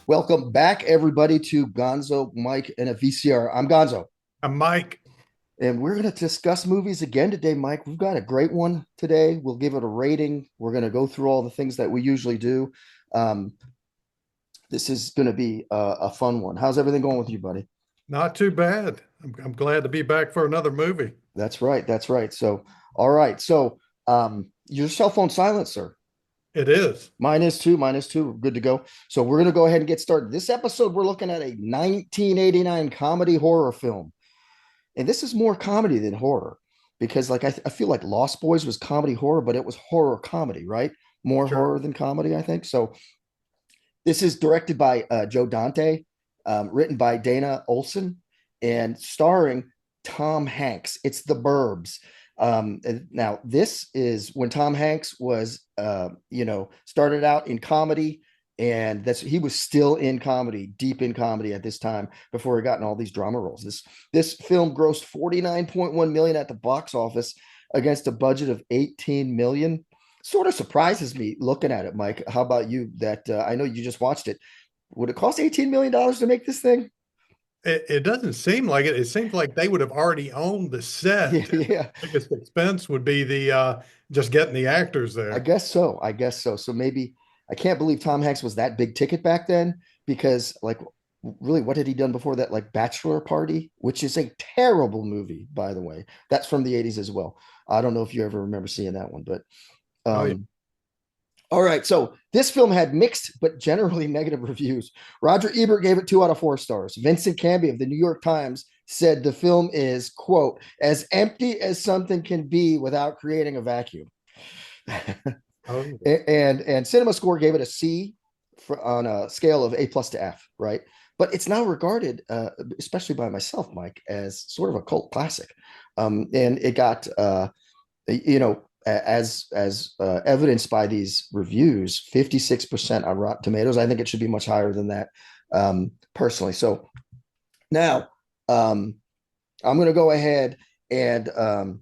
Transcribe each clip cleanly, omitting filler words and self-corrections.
Welcome back, everybody, to Gonzo, Mike, and a VCR. I'm Gonzo, I'm Mike. and we're going to discuss movies again today, Mike. We've got a great one today. We'll give it a rating. We're going to go through all the things that we usually do. Um, this is going to be a fun one. How's everything going with you, buddy? Not too bad. I'm glad to be back for another movie. That's right. That's right. So, all right. So, your cell phone silent, sir. It is. Mine is too. Mine is too. Good to go. So, we're going to go ahead and get started. This episode, we're looking at a 1989 comedy horror film. And this is more comedy than horror because I feel like Lost Boys was comedy horror, but it was horror comedy, right? More Sure. horror than comedy, I think. So this is directed by Joe Dante, written by Dana Olson, and starring Tom Hanks. It's the Burbs. Now this is when Tom Hanks was, started out in comedy, and that's he was still in comedy, deep in comedy at this time before he got in all these drama roles. This film grossed 49.1 million at the box office against a budget of 18 million. Sort of surprises me looking at it, Mike. How about you? That I know you just watched it. Would it cost $18 million to make this thing? It doesn't seem like it. It seems like they would have already owned the set. And Yeah, the biggest expense would be the just getting the actors I there. guess so. I guess so. So maybe I can't believe Tom Hanks was that big ticket back then because, like, really, what had he done before that? Like Bachelor Party, which is a terrible movie, by the way. That's from the 80s as well. I don't know if you ever remember seeing that one, but Oh yeah. um, all right. So this film had mixed but generally negative reviews. Roger Ebert gave it 2 out of 4 stars. Vincent Canby of the New York Times said the film is, quote, as empty as something can be without creating a vacuum. Oh yeah. and Cinema Score gave it a C on a scale of A plus to F, right? But it's now regarded, especially by myself, Mike, as sort of a cult classic. And it got, as evidenced by these reviews, 56% on Rotten Tomatoes. I think it should be much higher than that, personally. So now, I'm going to go ahead and I'm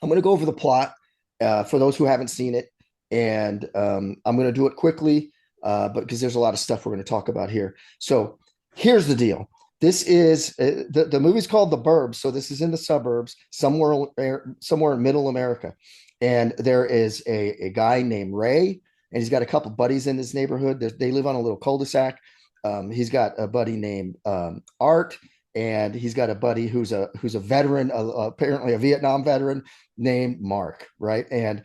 going to go over the plot for those who haven't seen it, and I'm going to do it quickly, but because there's a lot of stuff we're going to talk about here. So here's the deal. This is the movie's called The Burbs, so this is in the suburbs, somewhere in Middle America, and there is a guy named Ray, and he's got a couple buddies in this neighborhood. They live on a little cul-de-sac. He's got a buddy named Art, and he's got a buddy who's a veteran, apparently a Vietnam veteran named Mark, right? And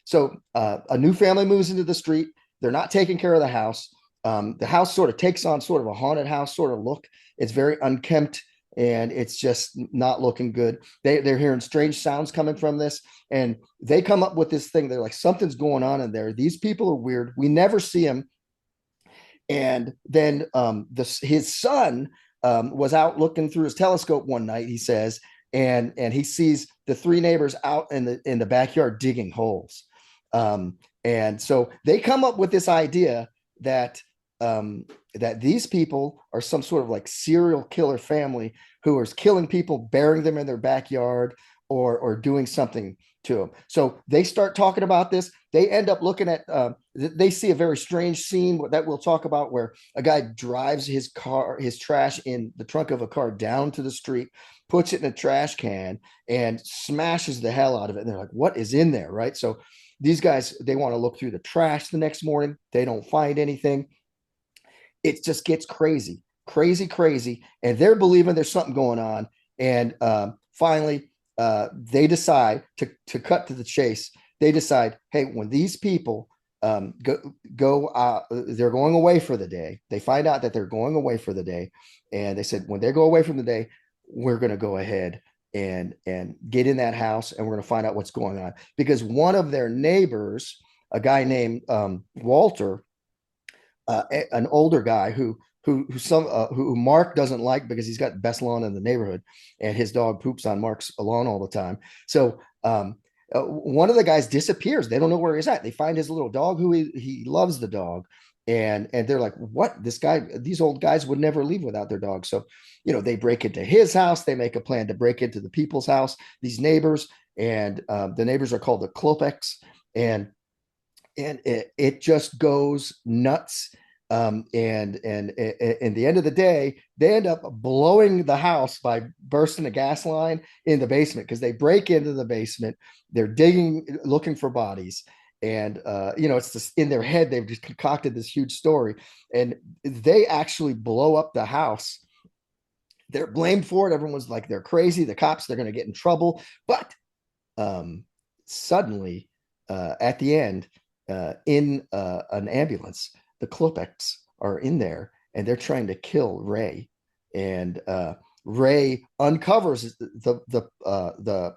so a new family moves into the street. They're not taking care of the house. The house sort of takes on sort of a haunted house sort of look. It's very unkempt and it's just not looking good. They're hearing strange sounds coming from this, and they come up with this thing. They're like, something's going on in there. These people are weird. We never see them. And then his son was out looking through his telescope one night, he says, and he sees the three neighbors out in the backyard digging holes. And so they come up with this idea that that these people are some sort of like serial killer family who is killing people, burying them in their backyard, or doing something to them. So they start talking about this. They end up looking at, they see a very strange scene that we'll talk about, where a guy drives his trash in the trunk of a car down to the street, puts it in a trash can, and smashes the hell out of it. And they're like, what is in there? Right. So these guys, they want to look through the trash the next morning. They don't find anything. It just gets crazy, crazy, crazy. And they're believing there's something going on. And finally, they decide to cut to the chase. They decide, hey, when these people they're going away for the day. They find out that they're going away for the day, and they said when they go away from the day, we're going to go ahead and get in that house, and we're going to find out what's going on, because one of their neighbors, a guy named Walter, an older guy who Mark doesn't like because he's got the best lawn in the neighborhood, and his dog poops on Mark's lawn all the time. So one of the guys disappears. They don't know where he's at. They find his little dog, who he loves the dog, and they're like, "What? This guy? These old guys would never leave without their dog." So, they break into his house. They make a plan to break into the people's house. These neighbors, and the neighbors are called the Klopeks, and it just goes nuts. And in the end of the day, they end up blowing the house by bursting a gas line in the basement, because they break into the basement. They're digging, looking for bodies. And it's just in their head, they've just concocted this huge story, and they actually blow up the house. They're blamed for it. Everyone's like, they're crazy. The cops, they're going to get in trouble. But um, suddenly, at the end, in an ambulance, the Klopeks are in there, and they're trying to kill Ray. And Ray uncovers the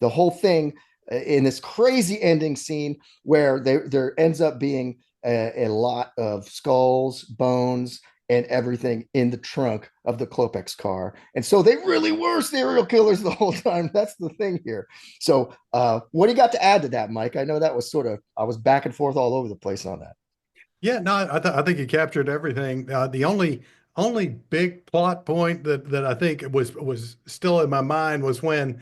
whole thing in this crazy ending scene, where there ends up being a lot of skulls, bones, and everything in the trunk of the Klopeks car. And so they really were serial killers the whole time. That's the thing here. So what do you got to add to that, Mike? I know that was I was back and forth all over the place on that. Yeah, no, I think you captured everything. The only big plot point that I think was still in my mind was when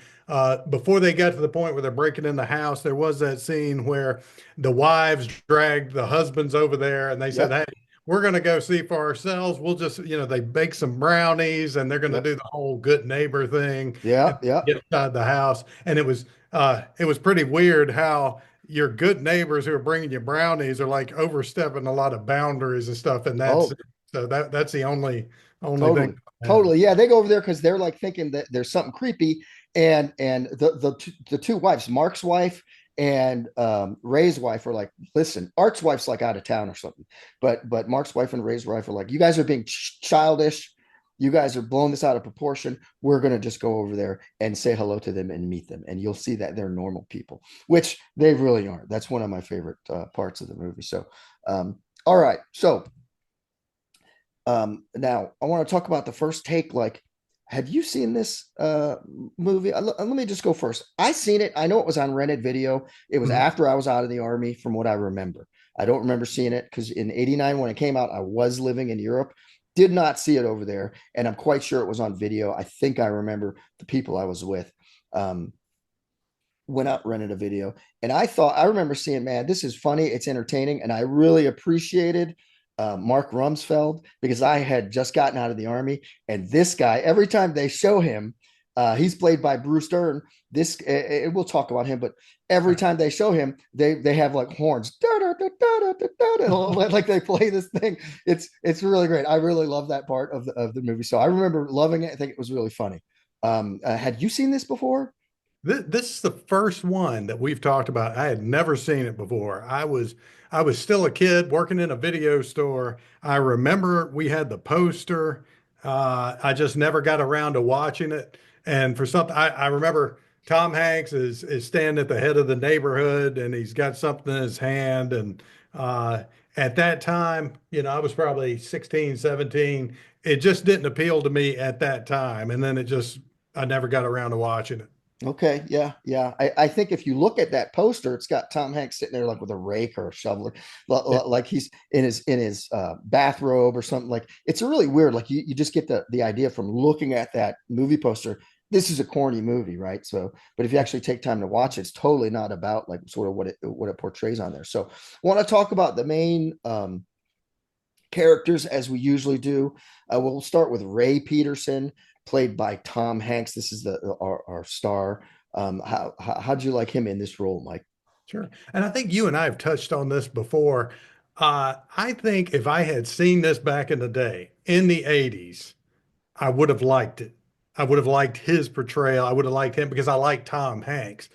before they got to the point where they're breaking in the house, there was that scene where the wives dragged the husbands over there, and they said, Yep. "Hey, we're going to go see for ourselves. We'll just, they bake some brownies, and they're going to Yep. do the whole good neighbor thing Yeah. and Yeah. get inside the house." And it was pretty weird how your good neighbors who are bringing you brownies are like overstepping a lot of boundaries and stuff. And Oh, that's the only thing totally. I have. Totally. Yeah, they go over there because they're like thinking that there's something creepy. And the two wives, Mark's wife and Ray's wife, are like, listen, Art's wife's like out of town or something. But Mark's wife and Ray's wife are like, you guys are being childish. You guys are blowing this out of proportion. We're gonna just go over there and say hello to them and meet them, and you'll see that they're normal people, which they really aren't. That's one of my favorite parts of the movie. So, all right. So now I want to talk about the first take. Like, have you seen this movie? Let me just go first. I seen it. I know it was on rented video. It was Mhm. after I was out of the army, from what I remember. I don't remember seeing it because in '89 when it came out, I was living in Europe. Did not see it over there, and I'm quite sure it was on video. I think I remember the people I was with. Um, Went out, rented a video, and I remember seeing, man, this is funny, it's entertaining, and I really appreciated Mark Rumsfeld, because I had just gotten out of the army, and this guy, every time they show him, he's played by Bruce Dern. We'll talk about him, but every time they show him, they have like horns, like they play this thing. It's really great. I really love that part of the movie, so I remember loving it. I think it was really funny. Had you seen this before? This is the first one that we've talked about. I had never seen it before. I was still a kid working in a video store. I remember we had the poster. I just never got around to watching it. And for something, I remember Tom Hanks is standing at the head of the neighborhood, and he's got something in his hand. And at that time, I was probably 16, 17. It just didn't appeal to me at that time. And then I never got around to watching it. Okay, yeah, yeah. I think if you look at that poster, it's got Tom Hanks sitting there like with a rake or a shoveler, Yeah. like he's in his bathrobe or something. Like, it's really weird. Like, you just get the idea from looking at that movie poster. This is a corny movie, right? So, but if you actually take time to watch it, it's totally not about like sort of what it portrays on there. So, I want to talk about the main characters as we usually do. We'll start with Ray Peterson, played by Tom Hanks. This is our star. How'd you like him in this role, Mike? Sure. And I think you and I have touched on this before. I think if I had seen this back in the day, in the 80s, I would have liked it. I would have liked his portrayal. I would have liked him because I like Tom Hanks.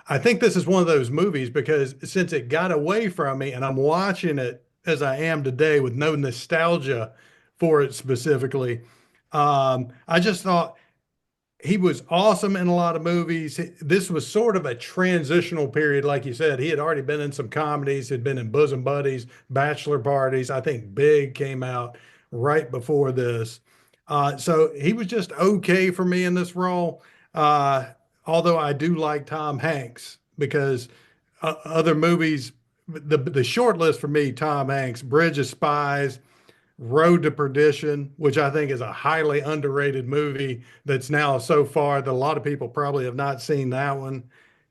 I think this is one of those movies because since it got away from me and I'm watching it as I am today with no nostalgia for it specifically, I just thought he was awesome in a lot of movies. This was sort of a transitional period, like you said. He had already been in some comedies, had been in Bosom Buddies, Bachelor Parties. I think Big came out right before this. So he was just okay for me in this role. Uh, Although I do like Tom Hanks because other movies, the short list for me, Tom Hanks, Bridge of Spies, Road to Perdition, which I think is a highly underrated movie that's now so far that a lot of people probably have not seen that one.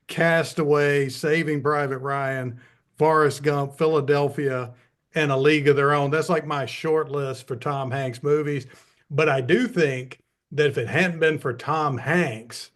Castaway, Saving Private Ryan, Forrest Gump, Philadelphia, and A League of Their Own. That's like my short list for Tom Hanks movies. But I do think that if it hadn't been for Tom Hanks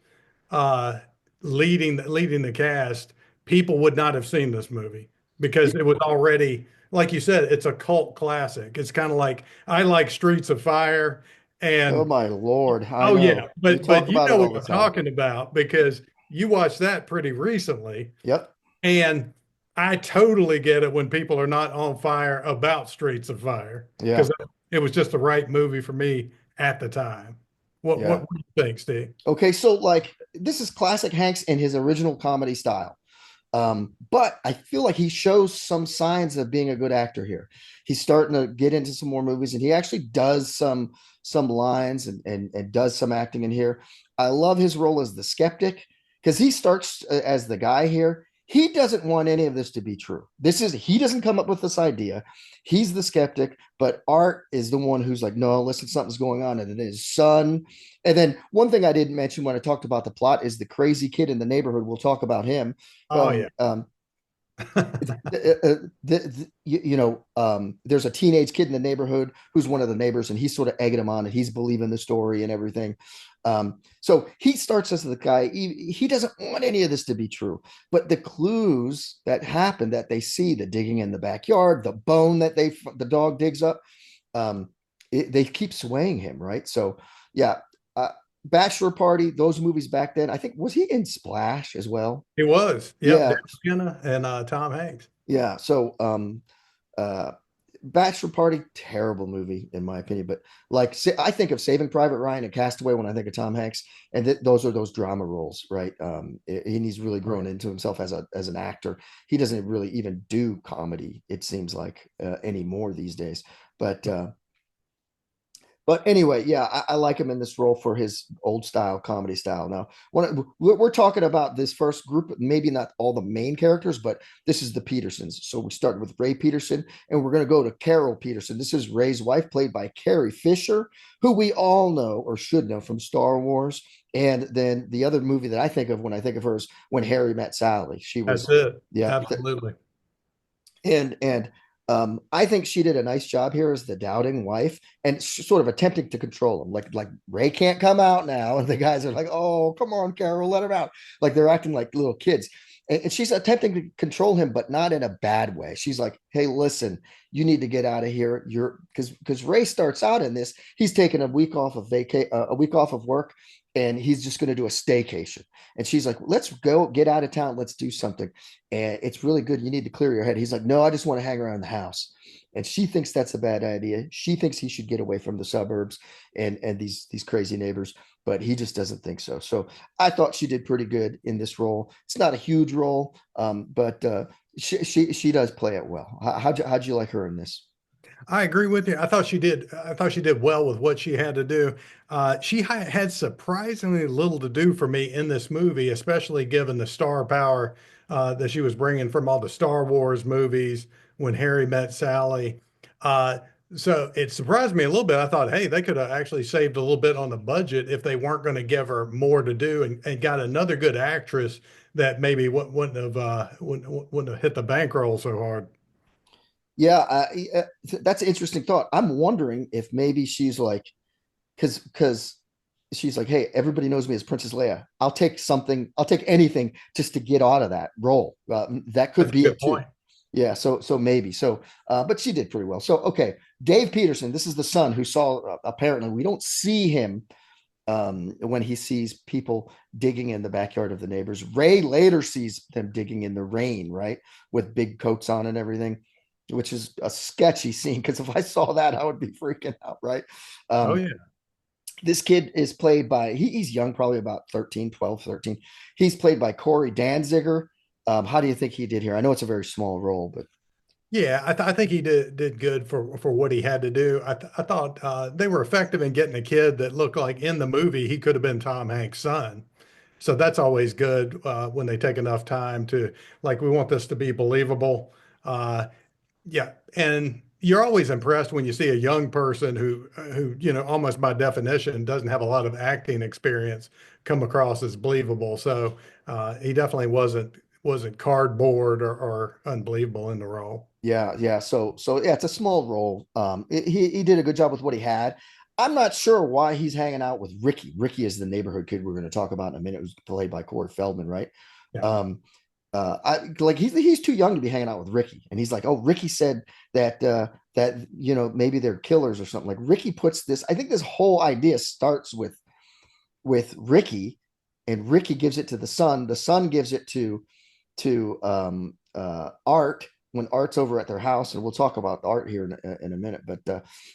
uh, leading the cast, people would not have seen this movie because it was already, like you said, it's a cult classic. It's kind of like I like Streets of Fire, Oh and my Lord, I oh yeah, know. We but talk you about know it all what the I'm time. talking about because you watched that pretty recently, Yep. and I totally get it when people are not on fire about Streets of Fire Yeah. because it was just the right movie for me at the time. Yeah. What do you think, Steve? Okay, so like this is classic Hanks in his original comedy style. But I feel like he shows some signs of being a good actor here. He's starting to get into some more movies, and he actually does some lines and does some acting in here. I love his role as the skeptic because he starts as the guy here. He doesn't want any of this to be true. He doesn't come up with this idea. He's the skeptic, but Art is the one who's like, no, listen, something's going on. And then his son. And then one thing I didn't mention when I talked about the plot is the crazy kid in the neighborhood. We'll talk about him. Oh yeah. There's a teenage kid in the neighborhood who's one of the neighbors, and he's sort of egging him on, and he's believing the story and everything. So he starts as the guy. He doesn't want any of this to be true, but the clues that happen that they see, the digging in the backyard, the bone that the dog digs up, um, they keep swaying him, right? So yeah, uh, Bachelor Party, those movies back then. I think was he in Splash as well? He was. Yep. Yeah, Daryl Hannah and Tom Hanks. yeah. So uh Bachelor Party, terrible movie in my opinion, but like I think of Saving Private Ryan and Castaway when I think of Tom Hanks, and those are those drama roles, right? And he's really grown Right. into himself as an actor. He doesn't really even do comedy, it seems like, anymore these days. But anyway, yeah, I like him in this role for his old style comedy style. Now, when we're talking about this first group, maybe not all the main characters, but this is the Petersons. So we started with Ray Peterson, and we're going to go to Carol Peterson. This is Ray's wife, played by Carrie Fisher, who we all know or should know from Star Wars. And then the other movie that I think of when I think of her is When Harry Met Sally. She That's was, it. yeah, Absolutely. and I think she did a nice job here as the doubting wife and sort of attempting to control him. Like Ray can't come out now, and the guys are like, "Oh, come on, Carol, let him out." Like they're acting like little kids, and she's attempting to control him, but not in a bad way. She's like, "Hey, listen, you need to get out of here. You're because Ray starts out in this. He's taking a week off of a week off of work, and he's just going to do a staycation." And she's like, "Let's go get out of town. Let's do something." And it's really good. You need to clear your head. He's like, "No, I just want to hang around the house." And she thinks that's a bad idea. She thinks he should get away from the suburbs and these crazy neighbors, but he just doesn't think so. So I thought she did pretty good in this role. It's not a huge role, but she does play it well. How'd you like her in this? I agree with you. I thought she did well with what she had to do. She had surprisingly little to do for me in this movie, especially given the star power that she was bringing from all the Star Wars movies. When Harry Met Sally. Uh, so it surprised me a little bit. I thought, hey, they could have actually saved a little bit on the budget if they weren't going to give her more to do and got another good actress that maybe wouldn't have hit the bankroll so hard. Yeah, that's an interesting thought. I'm wondering if maybe she's like, because she's like, hey, everybody knows me as Princess Leia. I'll take something, I'll take anything just to get out of that role. That could That's a be good it too. point. Yeah, so maybe so, but she did pretty well. So okay, Dave Peterson. This is the son who saw. Apparently, we don't see him when he sees people digging in the backyard of the neighbors. Ray later sees them digging in the rain, right, with big coats on and everything, which is a sketchy scene. Because if I saw that, I would be freaking out, right? Oh Um, yeah. this kid is played by he's young, probably about 13, 12, 13. He's played by Corey Danziger. How do you think he did here? I know it's a very small role, but Yeah, I think he did good for what he had to do. I thought they were effective in getting a kid that looked like in the movie he could have been Tom Hanks' son. So that's always good when they take enough time to like we want this to be believable. Uh, yeah, and you're always impressed when you see a young person who almost by definition doesn't have a lot of acting experience come across as believable. So he definitely wasn't cardboard or unbelievable in the role. Yeah, yeah. So yeah, it's a small role. He did a good job with what he had. I'm not sure why he's hanging out with Ricky. Ricky is the neighborhood kid we're going to talk about in a minute. It was played by Corey Feldman, right? Yeah. Um, I like he's too young to be hanging out with Ricky, and he's like, oh, Ricky said that maybe they're killers or something. Like Ricky puts this. I think this whole idea starts with Ricky, and Ricky gives it to the son. The son gives it to Art when Art's over at their house, and we'll talk about Art here in a minute. But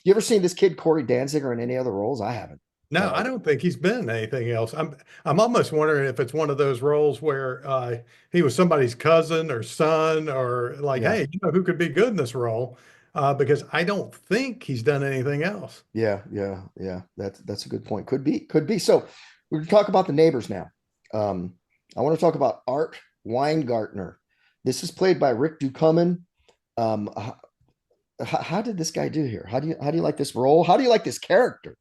you ever seen this kid Corey Danziger in any other roles? I haven't. No, I don't think he's been in anything else. I'm almost wondering if it's one of those roles where he was somebody's cousin or son or like, Yeah, hey, who could be good in this role? Because I don't think he's done anything else. yeah. That's a good point. Could be. So we're gonna talk about the neighbors now. Um, I want to talk about Art Weingartner. This is played by Rick Ducommun. Um, how did this guy do here? How do you like this role? How do you like this character?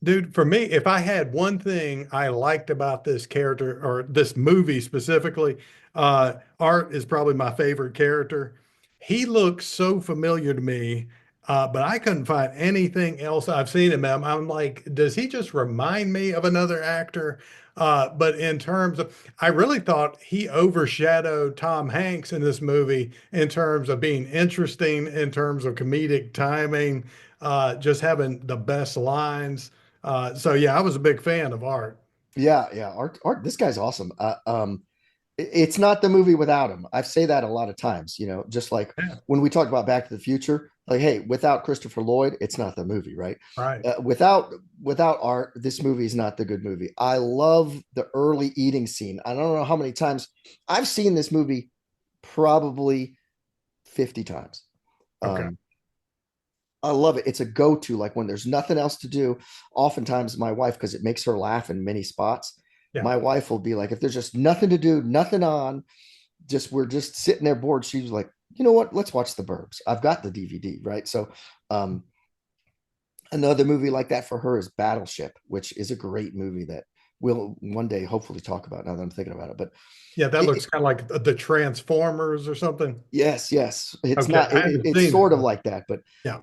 Dude, for me, if I had one thing I liked about this character or this movie specifically, Art is probably my favorite character. He looks so familiar to me, but I couldn't find anything else I've seen him. I'm like, does he just remind me of another actor? But in terms of, I really thought he overshadowed Tom Hanks in this movie in terms of being interesting, in terms of comedic timing, just having the best lines. So yeah, I was a big fan of Art. Yeah. Art. This guy's awesome. It's not the movie without him. I say that a lot of times, just like Yeah, when we talk about Back to the Future, like, hey, without Christopher Lloyd, it's not the movie, right? right. Without Art, this movie is not the good movie. I love the early eating scene. I don't know how many times I've seen this movie, probably 50 times. Okay. Um, I love it. It's a go-to. Like when there's nothing else to do, oftentimes my wife, because it makes her laugh in many spots, Yeah. my wife will be like, if there's just nothing to do, nothing on, just we're just sitting there bored. She's like, you know what? Let's watch the Burbs. I've got the DVD, right? So um another movie like that for her is Battleship, which is a great movie that we'll one day hopefully talk about now that I'm thinking about it. But Yeah, that it, looks kind of like the Transformers or something. yes, it's Okay, not. I haven't It's seen it, sort of but like that, but yeah.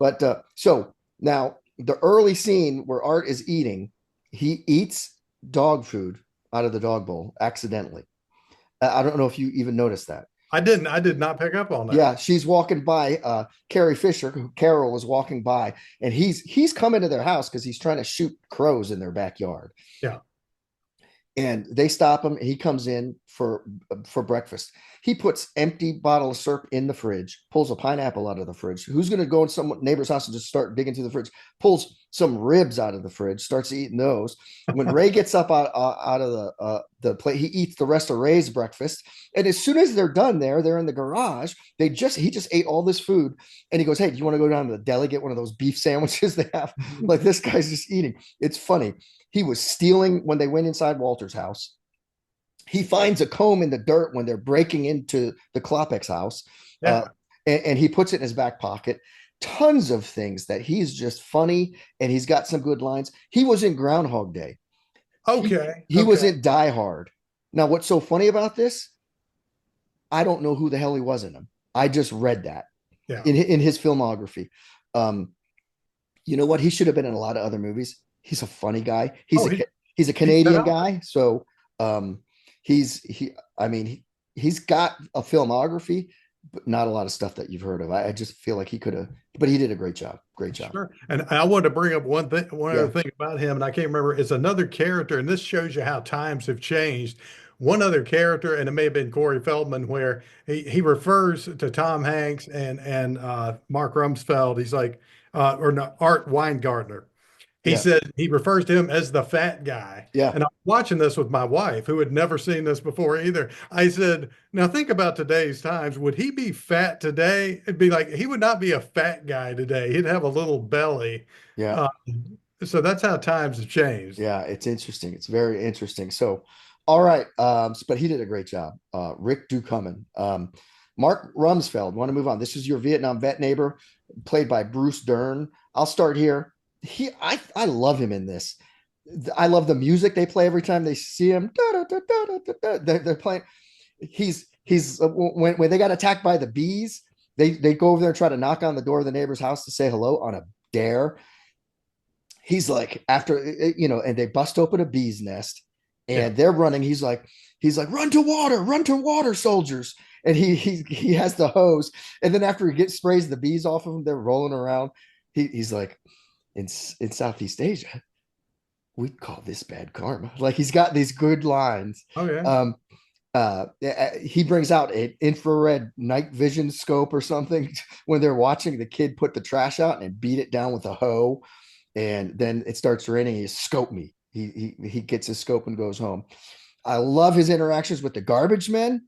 so now the early scene where Art is eating, he eats dog food out of the dog bowl accidentally. I don't know if you even noticed that. I did not pick up on that. Yeah, she's walking by. Carrie Fisher, who Carol was walking by, and he's coming to their house because he's trying to shoot crows in their backyard. Yeah. And they stop him. He comes in for breakfast. He puts empty bottle of syrup in the fridge, pulls a pineapple out of the fridge. Who's going to go in some neighbor's house and just start digging through the fridge? Pulls some ribs out of the fridge, starts eating those. When Ray gets up out of the plate, he eats the rest of Ray's breakfast. And as soon as they're done they're in the garage. He just ate all this food, and he goes, "Hey, do you want to go down to the deli, get one of those beef sandwiches they have?" Like this guy's just eating. It's funny. He was stealing when they went inside Walter's house. He finds a comb in the dirt when they're breaking into the Klopek's house, uh, Yeah. and he puts it in his back pocket. Tons of things that he's just funny, and he's got some good lines. He was in Groundhog Day. He Okay. he was Okay. in Die Hard. Now, what's so funny about this? I don't know who the hell he was in him. I just read that Yeah. in his filmography. Um, you know what? He should have been in a lot of other movies. He's a funny guy. Oh, He's a he's been Canadian out. guy, so um, he. I mean, he's got a filmography, but not a lot of stuff that you've heard of. I just feel like he could have, but he did a great job. Great job. Sure. And I wanted to bring up one other Yeah. thing about him, and I can't remember. It's another character, and this shows you how times have changed. One other character, and it may have been Corey Feldman, where he refers to Tom Hanks and Mark Rumsfeld. He's like, or no, Art Weingartner. He Yeah. said he refers to him as the fat guy. Yeah. And I'm watching this with my wife, who had never seen this before either. I said, now think about today's times. Would he be fat today? It'd be like he would not be a fat guy today. He'd have a little belly. Yeah. Uh, so that's how times have changed. Yeah. It's interesting. It's very interesting. So, all right. But he did a great job. Rick Ducommun. Mark Rumsfeld. Want to move on? This is your Vietnam vet neighbor, played by Bruce Dern. I'll start here. I love him in this. I love the music they play every time they see him. They're playing. He's when they got attacked by the bees, they go over there and try to knock on the door of the neighbor's house to say hello on a dare. He's like, after and they bust open a bee's nest Yeah. and they're running. He's like, run to water, soldiers. And he has the hose. And then after he gets sprays the bees off of them, they're rolling around. He's like, in Southeast Asia, we'd call this bad karma. Like he's got these good lines. Oh, yeah. Um, he brings out an infrared night vision scope or something when they're watching the kid put the trash out and beat it down with a hoe. And then it starts raining. He scope me. He gets his scope and goes home. I love his interactions with the garbage men.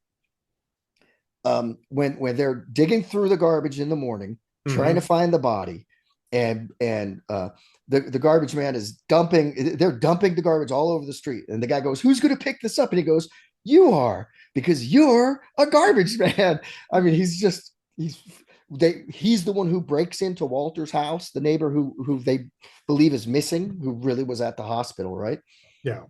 When they're digging through the garbage in the morning, trying to Hmm. find the body, and the garbage man is they're dumping the garbage all over the street, and the guy goes, "Who's going to pick this up?" And he goes, "You are, because you're a garbage man." I mean, he's the one who breaks into Walter's house, the neighbor who they believe is missing, who really was at the hospital, right? Yeah.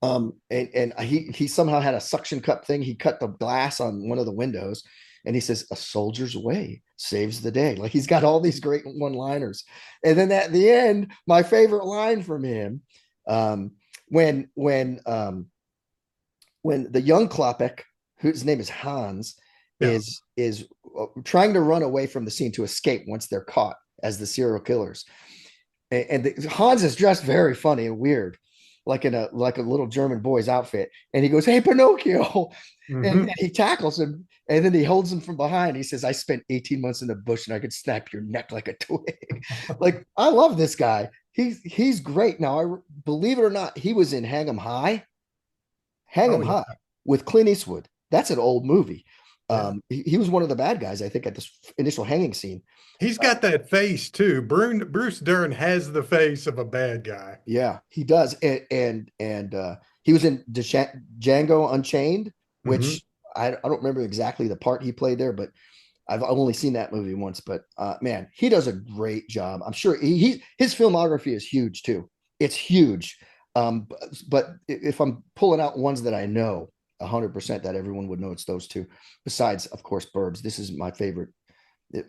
And he somehow had a suction cup thing. He cut the glass on one of the windows, and he says, "A soldier's way saves the day." Like he's got all these great one-liners. And then at the end, my favorite line from him, um, when when um, when the young Klopek, whose name is Hans, Yeah. is trying to run away from the scene to escape once they're caught as the serial killers, and Hans is dressed very funny and weird, like a little German boy's outfit. And he goes, "Hey, Pinocchio," and Hmm. he tackles him, and then he holds him from behind. He says, "I spent 18 months in the bush, and I could snap your neck like a twig." Like I love this guy. He's great. Now, believe it or not, he was in Hang 'Em High. Hang 'Em Oh, yeah. High with Clint Eastwood. That's an old movie. Yeah. He was one of the bad guys, I think, at this initial hanging scene. He's got that face too. Bruce Dern has the face of a bad guy. Yeah, he does. And he was in Django Unchained, Hmm. which I don't remember exactly the part he played there, but I've only seen that movie once. But man, he does a great job. I'm sure his filmography is huge too. It's huge. But if I'm pulling out ones that I know 100% that everyone would know, it's those two. Besides, of course, Burbs. This is my favorite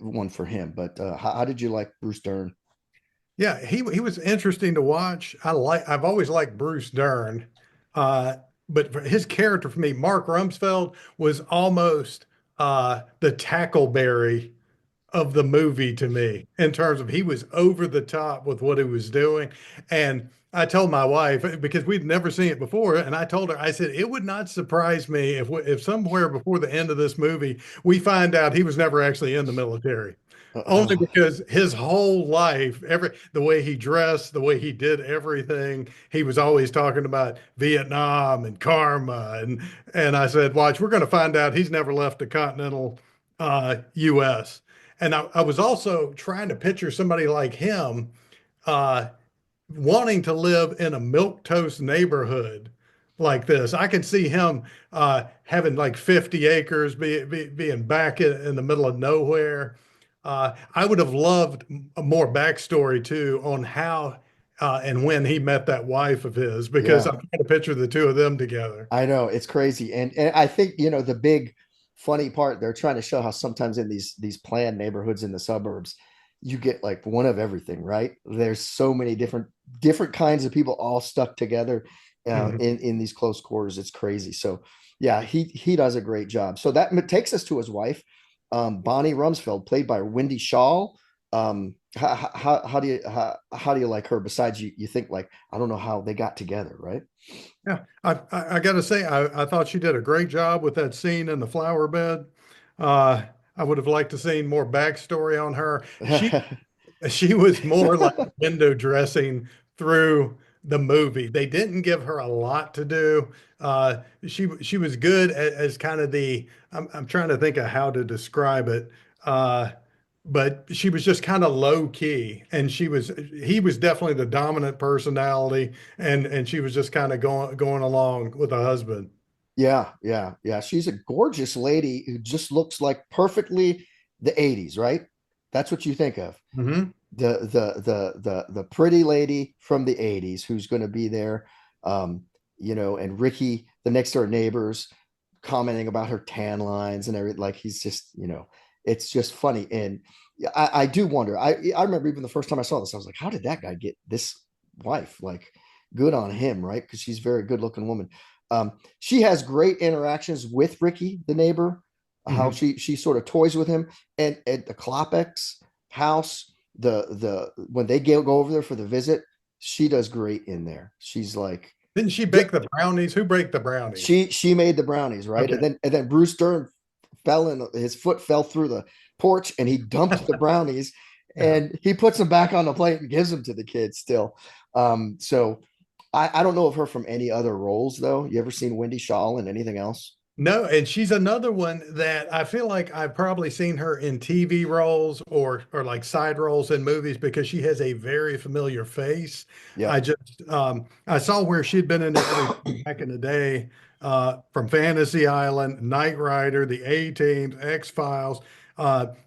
one for him. But how did you like Bruce Dern? Yeah, he was interesting to watch. I've always liked Bruce Dern. Uh, but for his character for me, Mark Rumsfeld was almost the Tackleberry of the movie to me in terms of he was over the top with what he was doing. And I told my wife because we'd never seen it before, and I told her, I said it would not surprise me if somewhere before the end of this movie we find out he was never actually in the military. Only Oh, because his whole life, the way he dressed, the way he did everything, he was always talking about Vietnam and karma, and I said, "Watch, we're going to find out he's never left the continental U.S." And I was also trying to picture somebody like him uh, wanting to live in a milk toast neighborhood like this. I could see him having like 50 acres, being back in the middle of nowhere. I would have loved a more backstory too on how and when he met that wife of his, because yeah. I'm trying to picture the two of them together. I know it's crazy, and I think the big funny part they're trying to show how sometimes in these planned neighborhoods in the suburbs, you get like one of everything, right? There's so many different kinds of people all stuck together Mhm. in these close quarters. It's crazy. So yeah, he does a great job. So that takes us to his wife, Bonnie Rumsfeld, played by Wendy Shaw. How do you like her? Besides, you think like I don't know how they got together, right? Yeah, I got to say, I thought she did a great job with that scene in the flower bed. Uh, I would have liked to seen more backstory on her. She was more like window dressing through the movie. They didn't give her a lot to do. She was good as kind of the I'm trying to think of how to describe it. But she was just kind of low key, and he was definitely the dominant personality, and she was just kind of going along with the husband. Yeah, yeah, yeah. She's a gorgeous lady who just looks like perfectly the 80s, right? That's what you think of. Hmm. The pretty lady from the 80s who's going to be there. Um, and Ricky, the next door neighbors, commenting about her tan lines and everything. Like he's just, it's just funny. And yeah, I do wonder. I remember even the first time I saw this, I was like, how did that guy get this wife? Like, good on him, right? Because she's a very good looking woman. She has great interactions with Ricky, the neighbor, how Hmm. she sort of toys with him, and at the Klopek's house, the when they go over there for the visit, she does great in there. She's like, Didn't she bake the brownies? Who baked the brownies? she made the brownies, right? And Okay. then Bruce Dern fell in, his foot fell through the porch and he dumped the brownies Yeah. and he puts them back on the plate and gives them to the kids still. So I don't know of her from any other roles though. You ever seen Wendy Shaw in anything else? No, and she's another one that I feel like I've probably seen her in TV roles or like side roles in movies because she has a very familiar face. Yep. I saw where she'd been in everything back in the day, from Fantasy Island, Knight Rider, The A-Team, X-Files.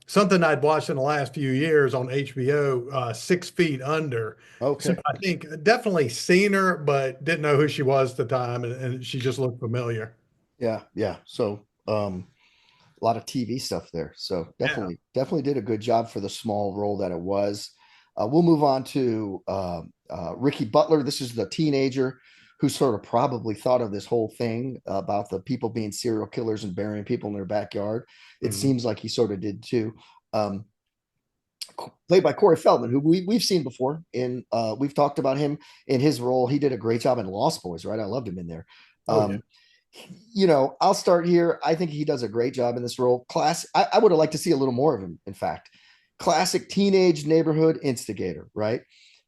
Something I'd watched in the last few years on HBO, 6 Feet Under. So Okay. I think definitely seen her, but didn't know who she was at the time, and she just looked familiar. Yeah. Yeah. So a lot of TV stuff there. So Yeah. definitely did a good job for the small role that it was. We'll move on to Ricky Butler. This is the teenager who sort of probably thought of this whole thing about the people being serial killers and burying people in their backyard. It Mhm. seems like he sort of did too. Um, Played by Corey Feldman, who we've seen before. We've talked about him in his role. He did a great job in Lost Boys, right? I loved him in there. Oh yeah. Um, I'll start here. I think he does a great job in this role. I would have liked to see a little more of him, in fact. Classic teenage neighborhood instigator, right?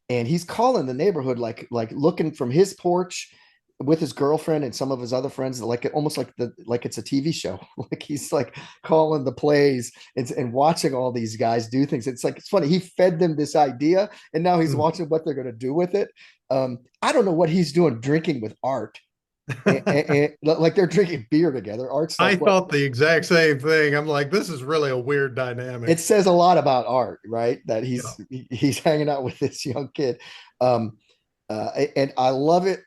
And he's calling the neighborhood like looking from his porch with his girlfriend and some of his other friends, like almost like it's a TV show. Like he's like calling the plays and watching all these guys do things. It's like it's funny. He fed them this idea, and now he's Mhm. watching what they're going to do with it. I don't know what he's doing drinking with Art like they're drinking beer together. Art's I like, what? thought the exact same thing. I'm like, this is really a weird dynamic. It says a lot about Art, right? That Yeah. he's hanging out with this young kid, um, and I love it.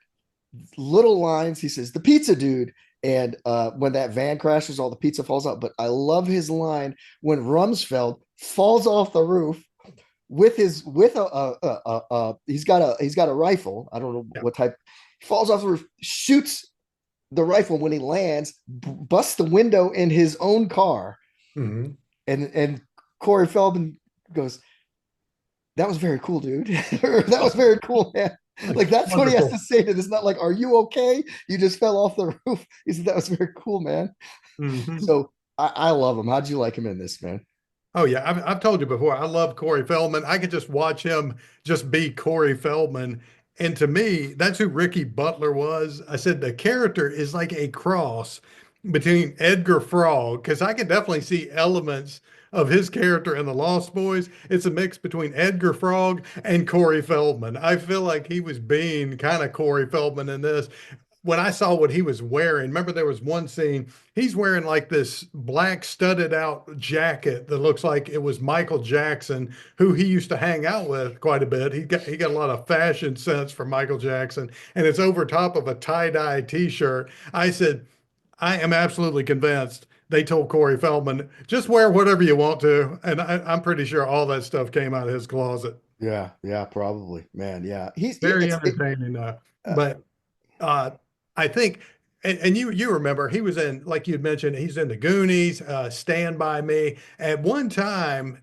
Little lines. He says, "The pizza dude," and when that van crashes, all the pizza falls out. But I love his line when Rumsfeld falls off the roof with he's got a rifle. I don't know Yeah. what type. He falls off the roof, shoots the rifle when he lands, busts the window in his own car, Hmm. and Corey Feldman goes, "That was very cool, dude. That was very cool, man." Like that's what he has to Wonderful. say to this. Not like, "Are you okay? You just fell off the roof." He said, "That was very cool, man." Hmm. So I love him. How'd you like him in this, man? Oh yeah, I've told you before. I love Corey Feldman. I could just watch him just be Corey Feldman. And to me, that's who Ricky Butler was. I said the character is like a cross between Edgar Frog, because I could definitely see elements of his character in The Lost Boys. It's a mix between Edgar Frog and Corey Feldman. I feel like he was being kind of Corey Feldman in this. When I saw what he was wearing, remember there was one scene, he's wearing like this black studded out jacket that looks like it was Michael Jackson, who he used to hang out with quite a bit. He got a lot of fashion sense from Michael Jackson, and it's over top of a tie-dye t-shirt. I said, I am absolutely convinced they told Corey Feldman, just wear whatever you want to. And I'm pretty sure all that stuff came out of his closet. Yeah, yeah, probably, man. Yeah, Very entertaining. uh, But uh, I think, and you remember he was in, like you'd mentioned, he's in the Goonies, Stand by Me. At one time,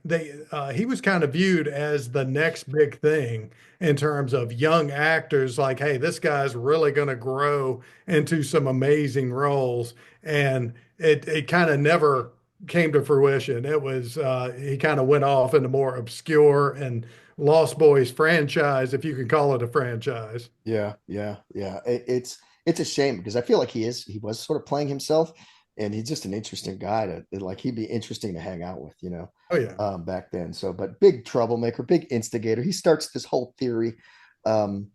he was kind of viewed as the next big thing in terms of young actors. Like, hey, this guy's really going to grow into some amazing roles, and it kind of never. came to fruition. It was he kind of went off into more obscure and Lost Boys franchise, if you can call it a franchise. Yeah, yeah, yeah. It's a shame because I feel like he was sort of playing himself, and he's just an interesting guy to like. He'd be interesting to hang out with, Oh yeah. back then. So, but big troublemaker, big instigator. He starts this whole theory. Um,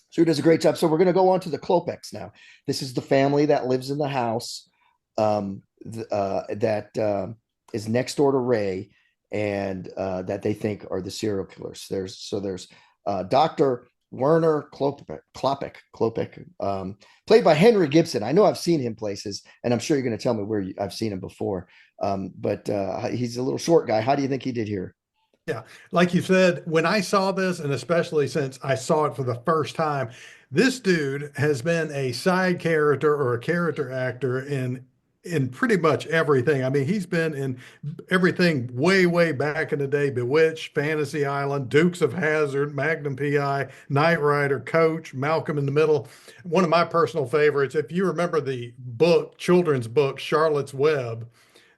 so he does a great job. So we're going to go on to the Klopeks now. This is the family that lives in the house that is next door to Ray, and that they think are the serial killers. There's Dr. Werner Klopek, played by Henry Gibson. I know I've seen him places, and I'm sure you're going to tell me where I've seen him before. But he's a little short guy. How do you think he did here? Yeah, like you said, when I saw this, and especially since I saw it for the first time, this dude has been a side character or a character actor in pretty much everything. I mean, he's been in everything way, way back in the day: Bewitched, Fantasy Island, Dukes of Hazzard, Magnum PI, Knight Rider, Coach, Malcolm in the Middle. One of my personal favorites, if you remember the book, children's book, Charlotte's Web,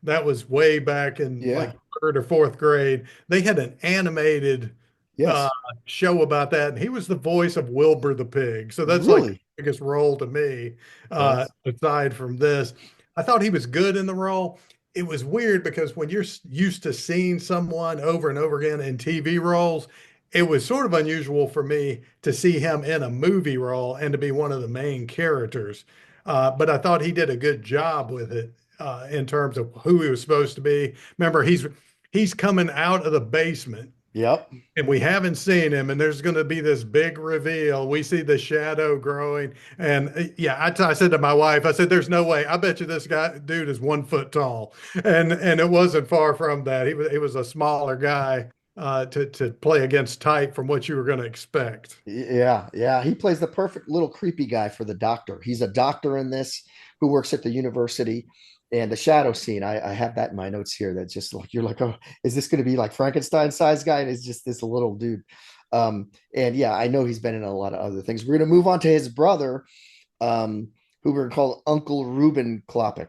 that was way back in like Yeah. third or fourth grade. They had an animated uh, Yes. show about that, and he was the voice of Wilbur the pig. So that's like the Really? biggest role to me, That's aside from this. I thought he was good in the role. It was weird because when you're used to seeing someone over and over again in TV roles, it was sort of unusual for me to see him in a movie role and to be one of the main characters. But I thought he did a good job with it in terms of who he was supposed to be. Remember, he's coming out of the basement yep. and we haven't seen him, and there's going to be this big reveal. We see the shadow growing, and yeah, I said to my wife, I said, "There's no way. I bet you this dude is 1 foot tall," and it wasn't far from that. He was a smaller guy to play against type from what you were going to expect. Yeah, yeah. He plays the perfect little creepy guy for the doctor. He's a doctor in this who works at the university. And the shadow scene, I have that in my notes here. That's just like you're like, oh, is this going to be like Frankenstein size guy? And it's just this little dude. And yeah, I know he's been in a lot of other things. We're going to move on to his brother, who we're going to call Uncle Reuben Klopek.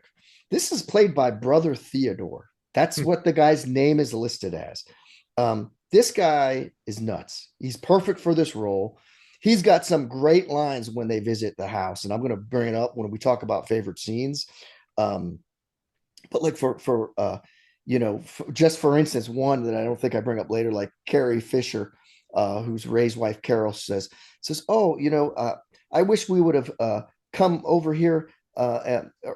This is played by Brother Theodore. That's what the guy's name is listed as. This guy is nuts. He's perfect for this role. He's got some great lines when they visit the house, and I'm going to bring it up when we talk about favorite scenes. Um, but like just for instance, one that I don't think I bring up later, like Carrie Fisher, who's Ray's wife, Carol says, "Oh, I wish we would have come over here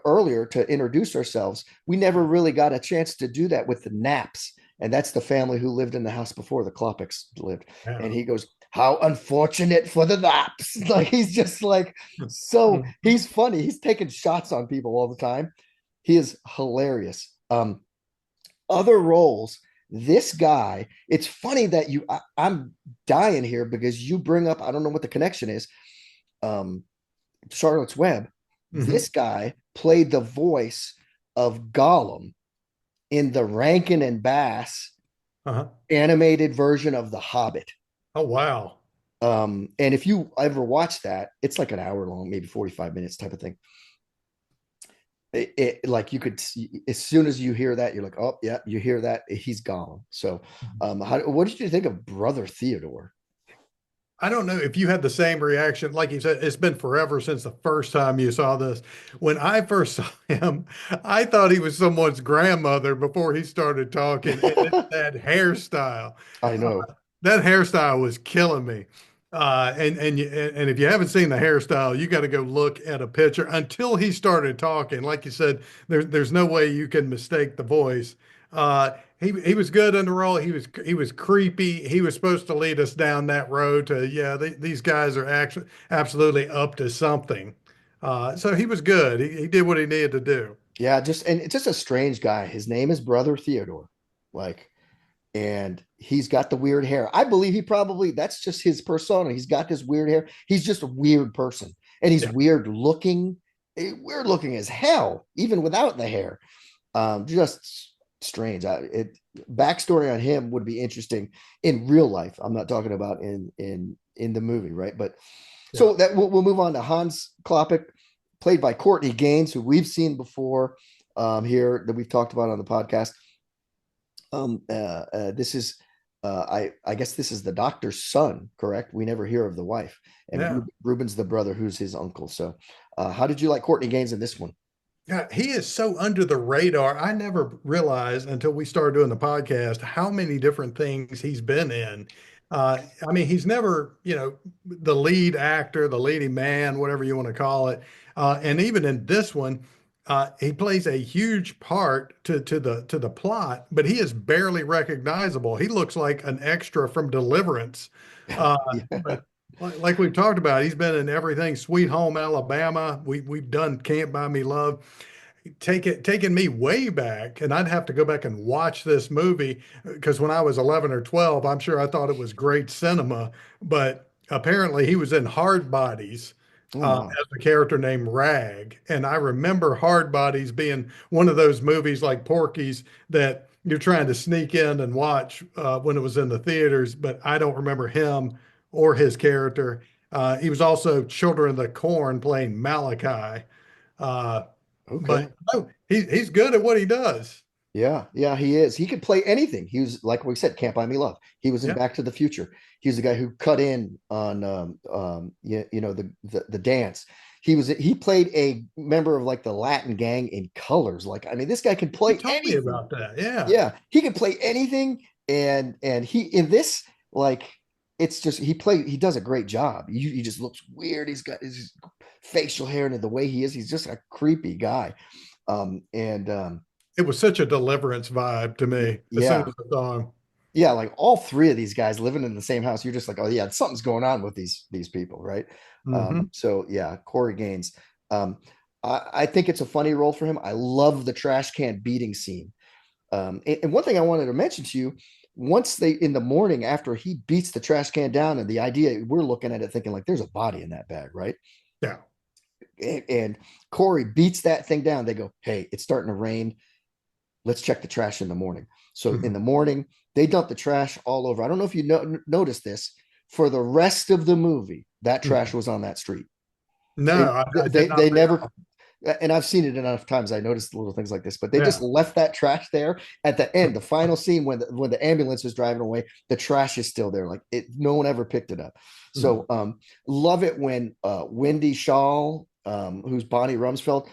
earlier to introduce ourselves. We never really got a chance to do that with the Naps." And that's the family who lived in the house before the Klopeks lived. And Yeah. he goes, "How unfortunate for the Naps." Like he's just like, so he's funny. He's taking shots on people all the time. He is hilarious. Other roles, this guy, it's funny that I'm dying here because you bring up, I don't know what the connection is, um, Charlotte's Web. Mm-hmm. This guy played the voice of Gollum in the Rankin and Bass Uh-huh. animated version of The Hobbit. Oh wow. And if you ever watch that, it's like an hour long, maybe 45 minutes type of thing. Like you could see, as soon as you hear that, you're like, oh yeah, you hear that, he's gone. So what did you think of Brother Theodore? I don't know if you had the same reaction. Like you said, it's been forever since the first time you saw this. When I first saw him, I thought he was someone's grandmother before he started talking. And it's that hairstyle. I Uh, know. that hairstyle was killing me. And if you haven't seen the hairstyle, you got to go look at a picture until he started talking. Like you said, there's no way you can mistake the voice. He was good in the role. He was creepy. He was supposed to lead us down that road to yeah, these guys are actually absolutely up to something. So he was good. He did what he needed to do. Yeah, and it's just a strange guy. His name is Brother Theodore. Like, and he's got the weird hair. I believe he probably that's just his persona. He's got this weird hair. He's just a weird person. And he's Yeah. weird looking as hell, even without the hair. Just strange. Backstory on him would be interesting in real life. I'm not talking about in the movie, right? But Yeah. so that we'll move on to Hans Klopek, played by Courtney Gaines, who we've seen before. here that we've talked about on the podcast. This is I guess this is the doctor's son, correct? We never hear of the wife, and Yeah. Ruben's the brother who's his uncle. So, how did you like Courtney Gaines in this one? God, he is so under the radar. I never realized until we started doing the podcast how many different things he's been in. I mean, he's never, the lead actor, the leading man, whatever you want to call it. And even in this one, he plays a huge part to the plot, but he is barely recognizable. He looks like an extra from Deliverance. Uh, Yeah. but like we've talked about, he's been in everything. Sweet Home Alabama. We've done Can't Buy Me Love. Taking me way back, and I'd have to go back and watch this movie because when I was 11 or 12, I'm sure I thought it was great cinema, but apparently he was in Hard Bodies Oh my. as a character named Rag. And I remember Hard Bodies being one of those movies like Porky's that you're trying to sneak in and watch when it was in the theaters, but I don't remember him or his character. He was also Children of the Corn playing Malachi. Uh, but Okay. no, he's good at what he does. Yeah, yeah, he is. He could play anything. He was like we said, Can't Buy Me Love. He was in Yeah. Back to the Future. He was the guy who cut in on the dance. He played a member of like the Latin gang in Colors. Like, I mean, this guy can You play told me anything. about that. Yeah. Yeah, he can play anything. And he in this, like, it's just he does a great job. He just looks weird. He's got his facial hair and the way he is, he's just a creepy guy. And It was such a Deliverance vibe to me as soon yeah, as I saw him. yeah, like all three of these guys living in the same house, you're just like, oh yeah, something's going on with these people, right? Hmm. So yeah, Corey Gaines. Um, I think it's a funny role for him. I love the trash can beating scene. And one thing I wanted to mention to you, once they in the morning after he beats the trash can down, and the idea we're looking at it thinking like there's a body in that bag, right? Yeah. And Corey beats that thing down. They go, hey, it's starting to rain. Let's check the trash in the morning. So in Mhm. the morning, they dump the trash all over. I don't know if you noticed this. For the rest of the movie, that trash Mhm. was on that street. No, They I they did not they pick never, up. and I've seen it enough times. I noticed little things like this, but they just Yeah. left that trash there at the end. The final scene when the ambulance is driving away, the trash is still there. Like it, no one ever picked it up. Mhm. So love it when Wendy Shaw, who's Bonnie Rumsfeld,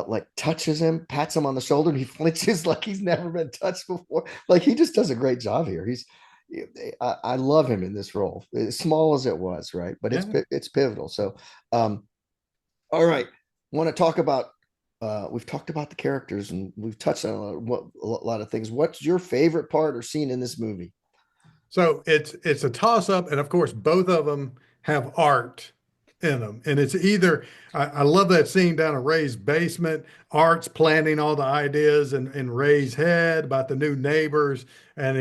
like touches him, pats him on the shoulder, and he flinches like he's never been touched before. Like he just does a great job here. I love him in this role, as small as it was, right? But Yeah. it's pivotal. So, all right, want to talk about. We've talked about the characters and we've touched on a lot of things. What's your favorite part or scene in this movie? So it's a toss up, and of course, both of them have art in them. And it's either I love that scene down at Ray's basement. Art's planting all the ideas in Ray's head about the new neighbors, and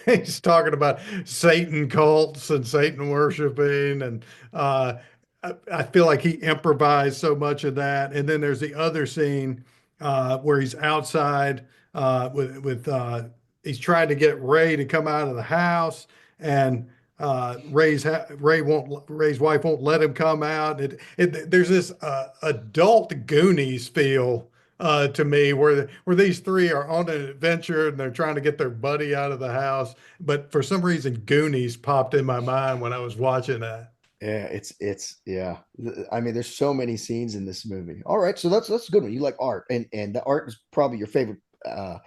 he's talking about Satan cults and Satan worshiping, and I feel like he improvised so much of that. And then there's the other scene where he's outside with he's trying to get Ray to come out of the house, and Ray's wife won't let him come out. There's this adult Goonies feel to me where these three are on an adventure and they're trying to get their buddy out of the house. But for some reason, Goonies popped in my mind when I was watching that. Yeah, it's yeah. I mean, there's so many scenes in this movie. All right, so that's a good one. You like art, and the art is probably your favorite character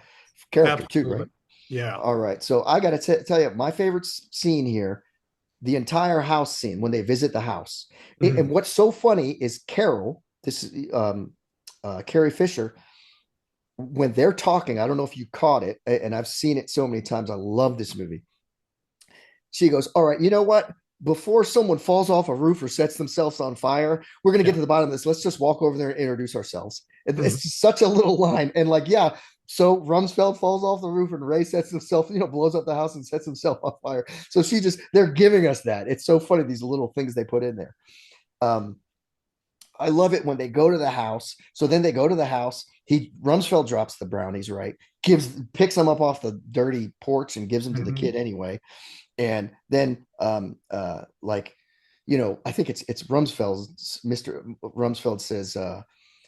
too, right? Absolutely. Yeah. All right, so I got to tell you my favorite scene here, the entire house scene when they visit the house. And Mhm. what's so funny is Carol, this is Carrie Fisher, when they're talking. I don't know if you caught it, and I've seen it so many times. I love this movie. She goes, all right, you know what? Before someone falls off a roof or sets themselves on fire, we're going to get Yeah. to the bottom of this. Let's just walk over there and introduce ourselves. Mhm. It's just such a little line. And like, yeah, so Rumsfeld falls off the roof and Ray sets himself, blows up the house and sets himself on fire. So they're giving us that. It's so funny, these little things they put in there. Um, I love it when they go to the house. So then they go to the house. Rumsfeld drops the brownies, right? Picks them up off the dirty porch and gives them to the Mhm. kid anyway. And then like I think it's Rumsfeld's Mr. Rumsfeld says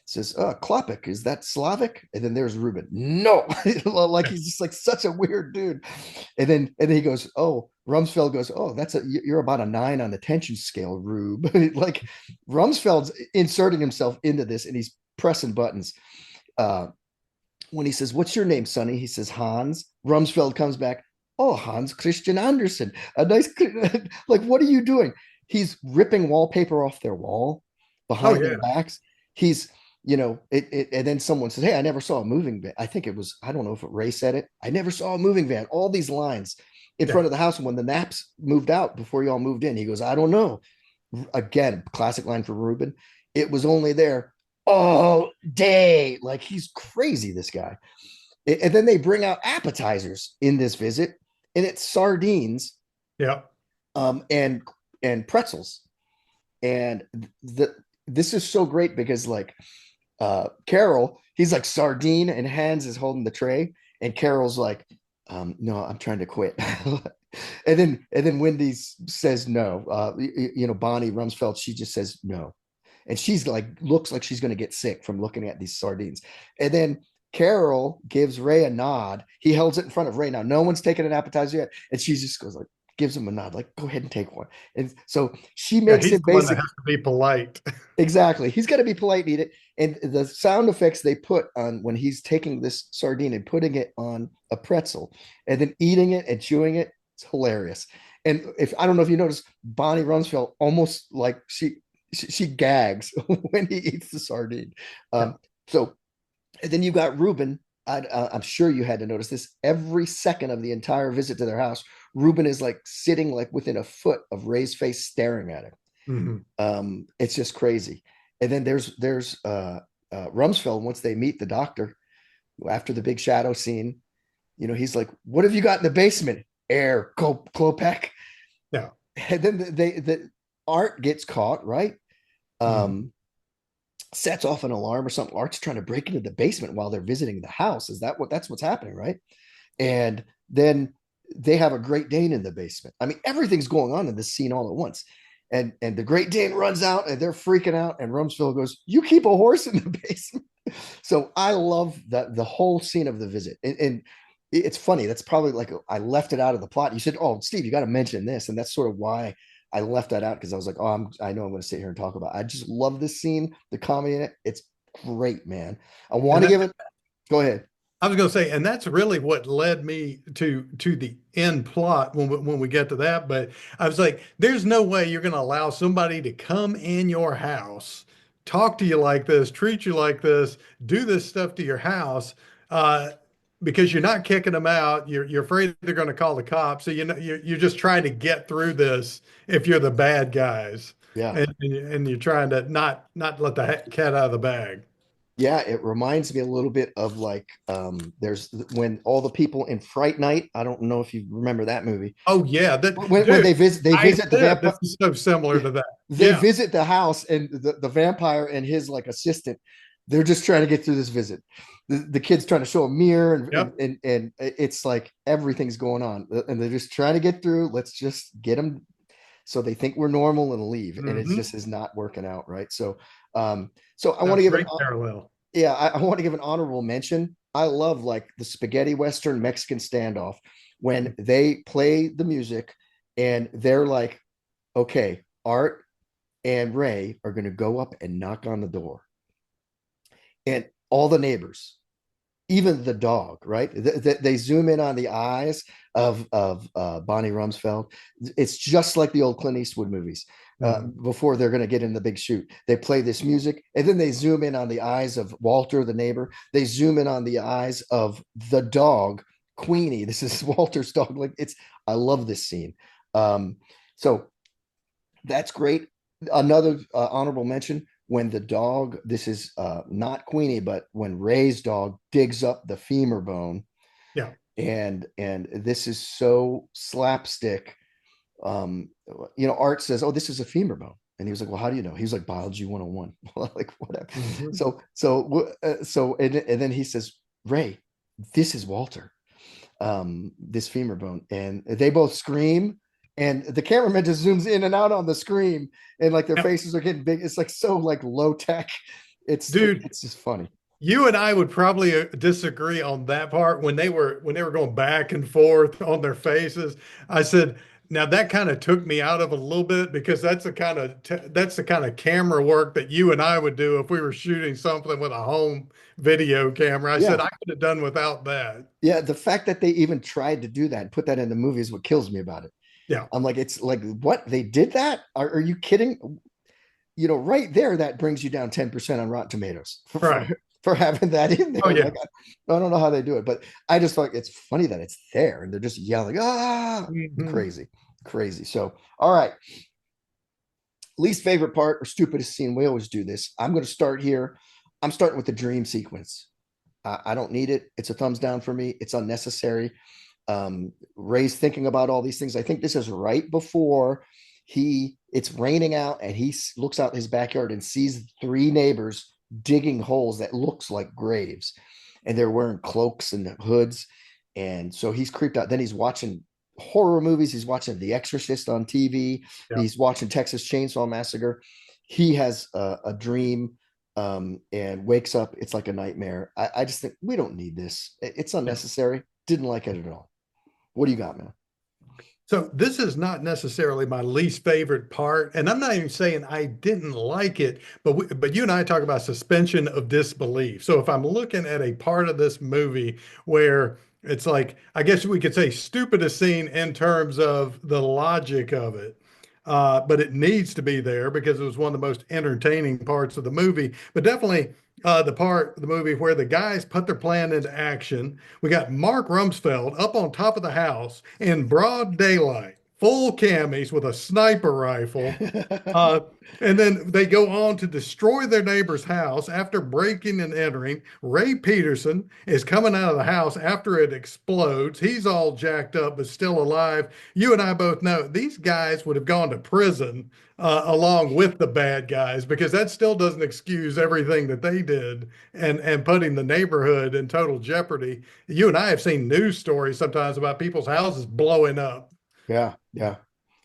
Says, Klopik, is that Slavic? And then there's Ruben. No, like he's just like such a weird dude. And then he goes, oh, Rumsfeld goes, oh, you're about a 9 on the tension scale, Rube. Like Rumsfeld's inserting himself into this and he's pressing buttons. Uh, when he says, what's your name, Sonny? He says, Hans. Rumsfeld comes back, oh, Hans Christian Andersen. A nice, like, what are you doing? He's ripping wallpaper off their wall Oh behind their yeah. backs. He's, and then someone says, hey, I never saw a moving van. I think it was, I don't know if Ray said it. I never saw a moving van. All these lines in Yeah. front of the house. And when the Naps moved out before y'all moved in, he goes, I don't know. Again, classic line for Ruben. It was only there all day. Like he's crazy, this guy. And then they bring out appetizers in this visit, and it's sardines, Yeah. and pretzels. And this is so great because like Carol, he's like sardine, and Hans is holding the tray, and Carol's like, no, I'm trying to quit. And then Wendy says no. Bonnie Rumsfeld, she just says no, and she's like looks like she's going to get sick from looking at these sardines. And then Carol gives Ray a nod. He holds it in front of Ray. Now no one's taken an appetizer yet, and she just goes like gives him a nod, like go ahead and take one. And so she Yeah. makes He's him the one that basic. has to be polite. Exactly. He's got to be polite and eat it. And the sound effects they put on when he's taking this sardine and putting it on a pretzel and then eating it and chewing it, it's hilarious. And if I don't know if you notice, Bonnie Rumsfeld almost like she gags when he eats the sardine. Yeah. So and then you got Ruben. I'm sure you had to notice this every second of the entire visit to their house. Ruben is like sitting like within a foot of Ray's face, staring at him. Mhm. It's just crazy. And then there's Rumsfeld. Once they meet the doctor after the big shadow scene, he's like, "What have you got in the basement?" Air, Klopek. Yeah. And then the Art gets caught, right? Mhm. Um, Sets off an alarm or something. Art's trying to break into the basement while they're visiting the house. That's what's happening, right? And then they have a Great Dane in the basement. I mean, everything's going on in this scene all at once. And the Great Dane runs out and they're freaking out. And Rumsfeld goes, "You keep a horse in the basement." So I love the whole scene of the visit. And it's funny. That's probably like I left it out of the plot. You said, "Oh, Steve, you got to mention this," and that's sort of why I left that out because I was like, "Oh, I know I'm going to sit here and talk about it." I just love this scene, the comedy in it. It's great, man. I want And to that, give it. Go ahead. I was going to say, and that's really what led me to the end plot when we get to that. But I was like, there's no way you're going to allow somebody to come in your house, talk to you like this, treat you like this, do this stuff to your house, uh, because you're not kicking them out. You're afraid they're going to call the cops. So you're just trying to get through this if you're the bad guys, Yeah. and you're trying to not let the cat out of the bag. Yeah, it reminds me a little bit of like there's when all the people in Fright Night. I don't know if you remember that movie. Oh yeah, that When dude. they I visit the said vampire. this is so similar to that. They Yeah. visit the house and the vampire and his like assistant, they're just trying to get through this visit. The kid's trying to show a mirror Yep. and it's like everything's going on and they're just trying to get through. Let's just get them so they think we're normal and leave. And it's Hmm. just is not working out, right? So I want No, to give an great parallel. yeah, I want to give an honorable mention. I love like the spaghetti western Mexican standoff when they play the music and they're like, okay, Art and Ray are going to go up and knock on the door. And all the neighbors, even the dog, right? They zoom in on the eyes of Bonnie Rumsfeld. It's just like the old Clint Eastwood movies. Mhm. Before they're going to get in the big shoot, they play this music, and then they zoom in on the eyes of Walter, the neighbor. They zoom in on the eyes of the dog, Queenie. This is Walter's dog. Like I love this scene. Um, so that's great. Another honorable mention when the dog, this is not Queenie, but when Ray's dog digs up the femur bone, Yeah. and this is so slapstick. Um, Art says, "Oh, this is a femur bone," and he was like, "Well, how do you know?" He was like, "Biology 101." Like whatever. Hmm. And then he says, "Ray, this is Walter, this femur bone," and they both scream. And the cameraman just zooms in and out on the screen, and like their Yep. faces are getting big. It's like so like low tech. Dude, it's just funny. you and I would probably disagree on that part when they were going back and forth on their faces. I said, now that kind of took me out of it a little bit because that's the kind of camera work that you and I would do if we were shooting something with a home video camera. I said Yeah. I could have done without that. Yeah. The fact that they even tried to do that and put that in the movie is what kills me about it. Yeah, I'm like, it's like, what? They did that? Are you kidding? You know, right there, that brings you down 10% on Rotten Tomatoes right. for having that in Oh there. yeah. Like, I don't know how they do it, but I just thought it's funny that it's there and they're just yelling, ah, Mhm. crazy, crazy. So, all right. Least favorite part or stupidest scene. We always do this. I'm going to start here. I'm starting with the dream sequence. I don't need it. It's a thumbs down for me. It's unnecessary. Ray's thinking about all these things. I think this is right before it's raining out and he looks out his backyard and sees three neighbors digging holes that looks like graves, and they're wearing cloaks and hoods, and so he's creeped out. Then he's watching horror movies. He's watching The Exorcist on TV. Yeah. He's watching Texas Chainsaw Massacre. He has a dream, and wakes up. It's like a nightmare. I just think we don't need this. It's Yeah. unnecessary. Didn't like it at all. What do you got, man? So this is not necessarily my least favorite part, and I'm not even saying I didn't like it, but you and I talk about suspension of disbelief. So if I'm looking at a part of this movie where it's like, I guess we could say stupidest scene in terms of the logic of it, but it needs to be there because it was one of the most entertaining parts of the movie. But definitely the part of the movie where the guys put their plan into action. We got Mark Rumsfeld up on top of the house in broad daylight, full camis with a sniper rifle. Uh, and then they go on to destroy their neighbor's house after breaking and entering. Ray Peterson is coming out of the house after it explodes. He's all jacked up, but still alive. You and I both know these guys would have gone to prison along with the bad guys because that still doesn't excuse everything that they did and putting the neighborhood in total jeopardy. You and I have seen news stories sometimes about people's houses blowing up. Yeah, yeah,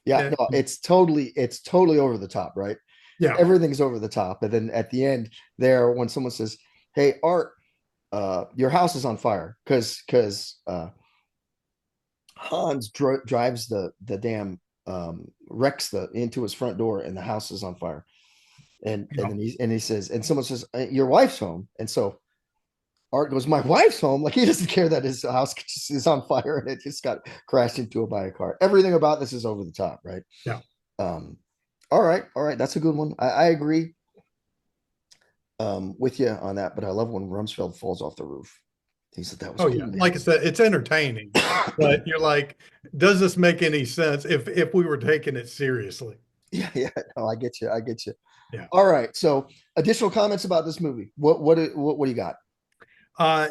yeah. And No, it's totally over the top, right? yeah, Everything's over the top, and then at the end, there, when someone says, "Hey, Art, your house is on fire," because Hans drives the damn wrecks the into his front door, and the house is on fire, and yeah. then he says, and someone says, "Your wife's home," and so Art goes, "My wife's home." Like he doesn't care that his house is on fire and it just got crashed into by a car. Everything about this is over the top, right? Yeah. Um, all right, that's a good one. I agree with you on that, but I love when Rumsfeld falls off the roof. He said that was Oh cool, yeah. man. Like I said, it's entertaining, but you're like, does this make any sense if we were taking it seriously? Yeah, yeah. No, I get you. I get you. Yeah. All right. So, additional comments about this movie. What do you got? Uh,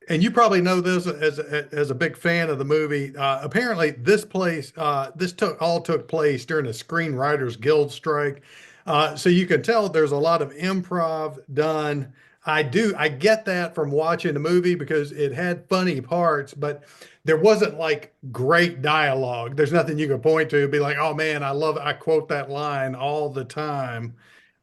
and you probably know this as a big fan of the movie. Apparently, this took place during a Screenwriters Guild strike. So you can tell there's a lot of improv done. I get that from watching the movie because it had funny parts, but there wasn't like great dialogue. There's nothing you can point to, be like, oh man, I love it. I quote that line all the time.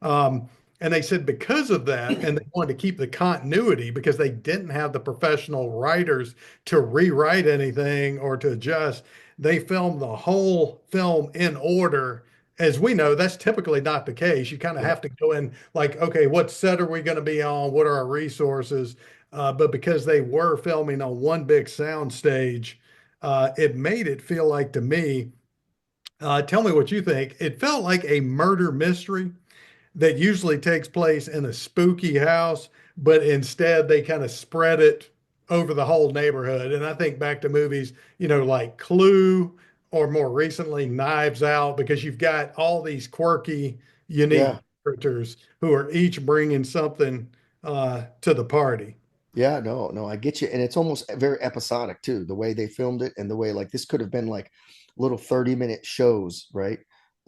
Um, and they said because of that, and they wanted to keep the continuity because they didn't have the professional writers to rewrite anything or to adjust, they filmed the whole film in order. As we know, that's typically not the case. You kind of Yeah, have to go in like, okay, what set are we going to be on? What are our resources? But because they were filming on one big sound stage, it made it feel like to me, tell me what you think. It felt like a murder mystery that usually takes place in a spooky house, but instead they kind of spread it over the whole neighborhood. And I think back to movies, like Clue or more recently Knives Out, because you've got all these quirky, unique yeah, characters who are each bringing something to the party. yeah. No, no, I get you. And it's almost very episodic too, the way they filmed it and the way like this could have been like little 30-minute shows, right?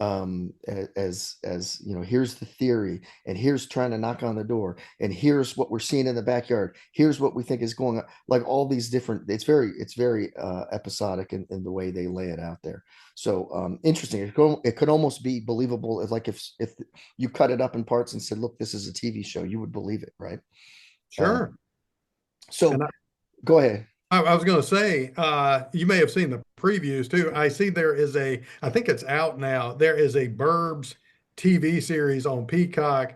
as you know, here's the theory, and here's trying to knock on the door, and here's what we're seeing in the backyard, here's what we think is going on, like all these different, it's very episodic in the way they lay it out there. So interesting. It could almost be believable if you cut it up in parts and said, look, this is a TV show, you would believe it, right? Sure. um, And so go ahead. I was going to say, you may have seen the previews too. I see there is I think it's out now. There is a Burbs TV series on Peacock.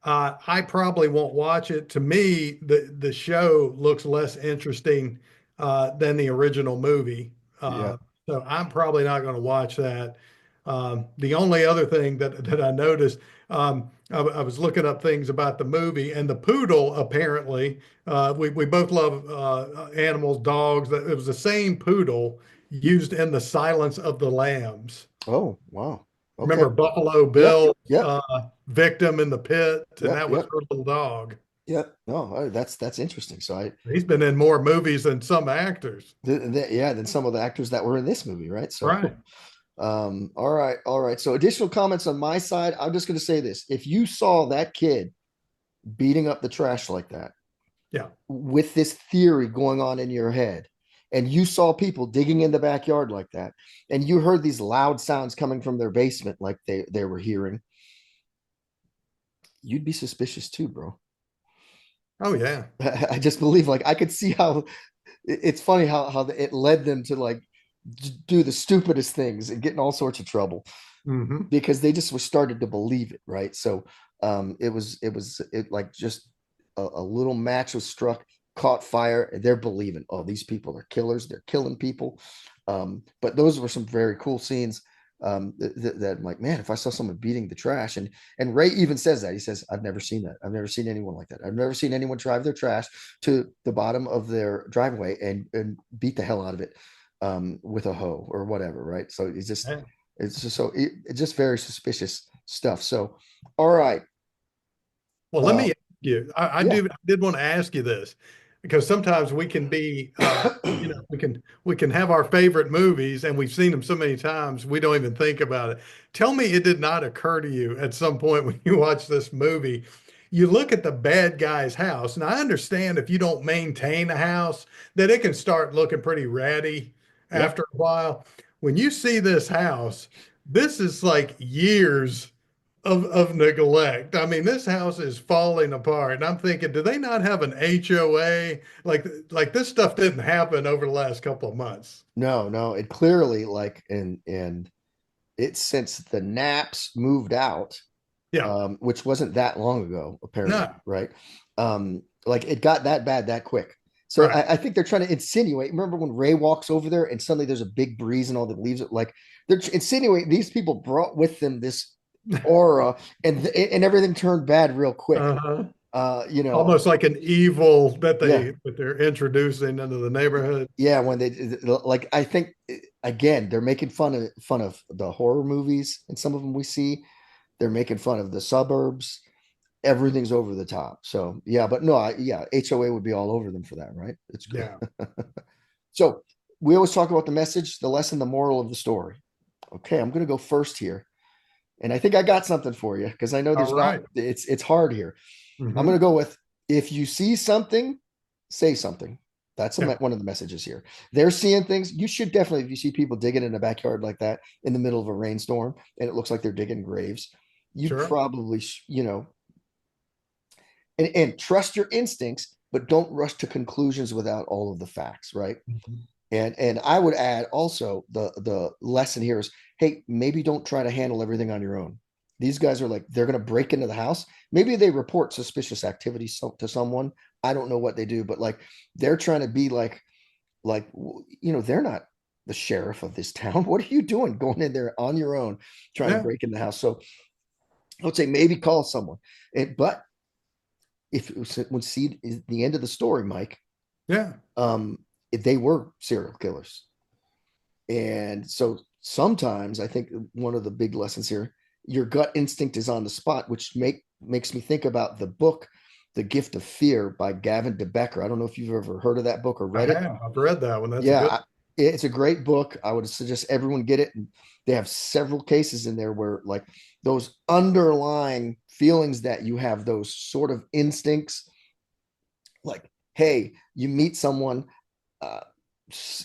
I probably won't watch it. To me, the show looks less interesting than the original movie. Yeah. So I'm probably not going to watch that. The only other thing that I noticed, I was looking up things about the movie, and the poodle apparently we both love animals, dogs. It was the same poodle used in The Silence of the Lambs. Oh, wow. Okay. Remember Buffalo Yep. Bill, Yep. victim in the pit, and Yep. that was Yep. her little dog. Yep. No, that's interesting. So He's been in more movies than some actors. yeah, than some of the actors that were in this movie, right? So Right. all right, all right. So additional comments on my side. I'm just going to say this: if you saw that kid beating up the trash like that, Yeah. with this theory going on in your head, and you saw people digging in the backyard like that, and you heard these loud sounds coming from their basement, like they were hearing, you'd be suspicious too, bro. Oh yeah. I just believe, like, I could see how it's funny how it led them to like do the stupidest things and get in all sorts of trouble Hmm. because they just were started to believe it, right? So it like just a little match was struck, caught fire, and they're believing, oh, these people are killers, they're killing people. But those were some very cool scenes. That I'm like, man, if I saw someone beating the trash, and Ray even says that, he says, I've never seen that, I've never seen anyone like that, I've never seen anyone drive their trash to the bottom of their driveway and beat the hell out of it with a hoe or whatever, right? So Yeah. it's just it's just very suspicious stuff. So, all right. Well, let Uh, me ask you. yeah. I did want to ask you this because sometimes we can be, we can have our favorite movies and we've seen them so many times we don't even think about it. Tell me, it did not occur to you at some point when you watch this movie. You look at the bad guy's house, and I understand if you don't maintain a house, that it can start looking pretty ratty Yeah. after a while. When you see this house, this is like years of neglect. I mean, this house is falling apart. And I'm thinking, do they not have an HOA? Like this stuff didn't happen over the last couple of months. No, no, it clearly, like, and it's since the Naps moved out, Yeah. which wasn't that long ago, apparently, No. right? Like it got that bad that quick. So Right. I think they're trying to insinuate. Remember when Ray walks over there and suddenly there's a big breeze and all the leaves, like they're insinuating these people brought with them this aura, and everything turned bad real quick. Uh-huh. You know, Almost like an evil yeah, that they're introducing into the neighborhood. yeah. When they like, I think again they're making fun of the horror movies, and some of them we see, they're making fun of the suburbs. Everything's over the top. So yeah, but no, yeah, HOA would be all over them for that, right? It's good. Yeah. So we always talk about the message, the lesson, the moral of the story. Okay, I'm gonna go first here, and I think I got something for you because I know All there's not. right. It's hard here. I'm gonna Mm-hmm. go with, if you see something, say something. That's Yeah. one of the messages here. They're seeing things. You should definitely, if you see people digging in a backyard like that in the middle of a rainstorm and it looks like they're digging graves, you'd Sure. probably, and trust your instincts, but don't rush to conclusions without all of the facts, right? Mhm. And I would add also, the lesson here is, hey, maybe don't try to handle everything on your own. These guys are like, they're going to break into the house. Maybe they report suspicious activity to someone. I don't know what they do, but like they're trying to be they're not the sheriff of this town. What are you doing going in there on your own trying to Yeah. break in the house? So I would say maybe call someone. But if it was, when see the end of the story, Mike, Yeah. um, they were serial killers. And so sometimes I think one of the big lessons here, your gut instinct is on the spot, which makes me think about the book, The Gift of Fear by Gavin DeBecker. I don't know if you've ever heard of that book or I read it. have. I've read that one. That's a Yeah, good. It's a great book. I would suggest everyone get it. And they have several cases in there where like those underlying feelings that you have, those sort of instincts, like, hey, you meet someone uh,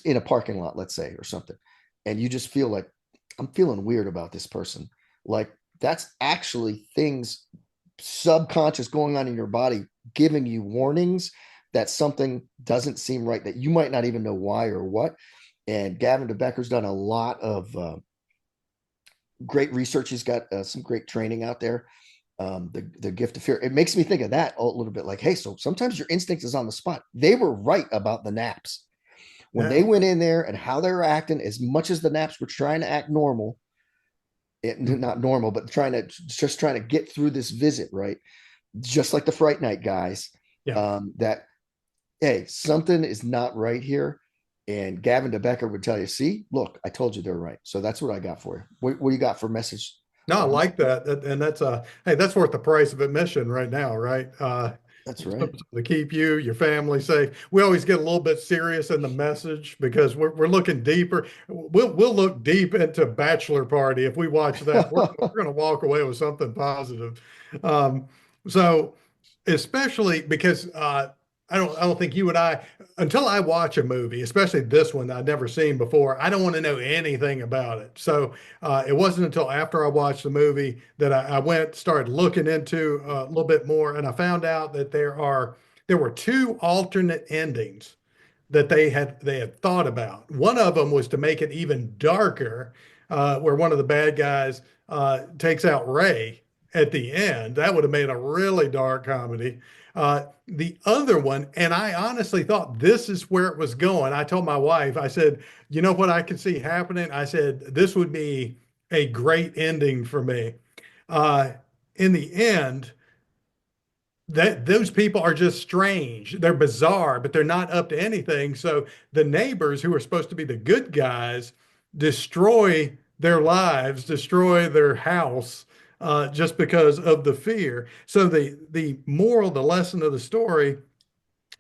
in a parking lot, let's say, or something, and you just feel like, I'm feeling weird about this person. Like that's actually things subconscious going on in your body giving you warnings that something doesn't seem right, that you might not even know why or what. And Gavin DeBecker's done a lot of great research. He's got some great training out there. The gift of fear. It makes me think of that a little bit. Like, hey, so sometimes your instinct is on the spot. They were right about the naps when Yeah. they went in there and how they were acting. As much as the naps were trying to act normal, not normal, but trying to get through this visit, right? Just like the Fright Night guys. Yeah. That hey, something is not right here. And Gavin DeBecker would tell you, see, look, I told you they're right. So that's what I got for you. What do you got for message No, I on this? like that. And that's hey, that's worth the price of admission right now, right? That's right. Something to keep you, your family safe. We always get a little bit serious in the message because we're looking deeper. We'll look deep into Bachelor Party if we watch that. We're going to walk away with something positive. Um, so especially because I don't think you and I, until I watch a movie, especially this one I'd never seen before, I don't want to know anything about it. So it wasn't until after I watched the movie that I went, started looking into a little bit more, and I found out that there were two alternate endings that they had thought about. One of them was to make it even darker, where one of the bad guys takes out Ray at the end. That would have made a really dark comedy. The other one, and I honestly thought this is where it was going. I told my wife, I said, you know what I could see happening? I said, this would be a great ending for me. Uh, in the end, that those people are just strange. They're bizarre, but they're not up to anything. So the neighbors who are supposed to be the good guys destroy their lives, destroy their house, just because of the fear. So the moral, the lesson of the story,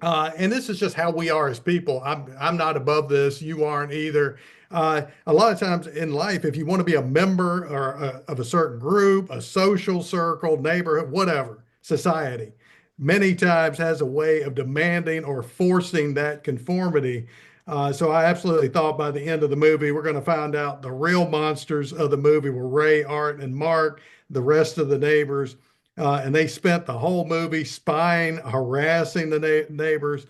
and this is just how we are as people. I'm not above this. You aren't either. A lot of times in life, if you want to be a member of a certain group, a social circle, neighborhood, whatever, society, many times has a way of demanding or forcing that conformity. So I absolutely thought by the end of the movie, we're going to find out the real monsters of the movie were Ray, Art, and Mark, the rest of the neighbors. And they spent the whole movie spying, harassing the neighbors,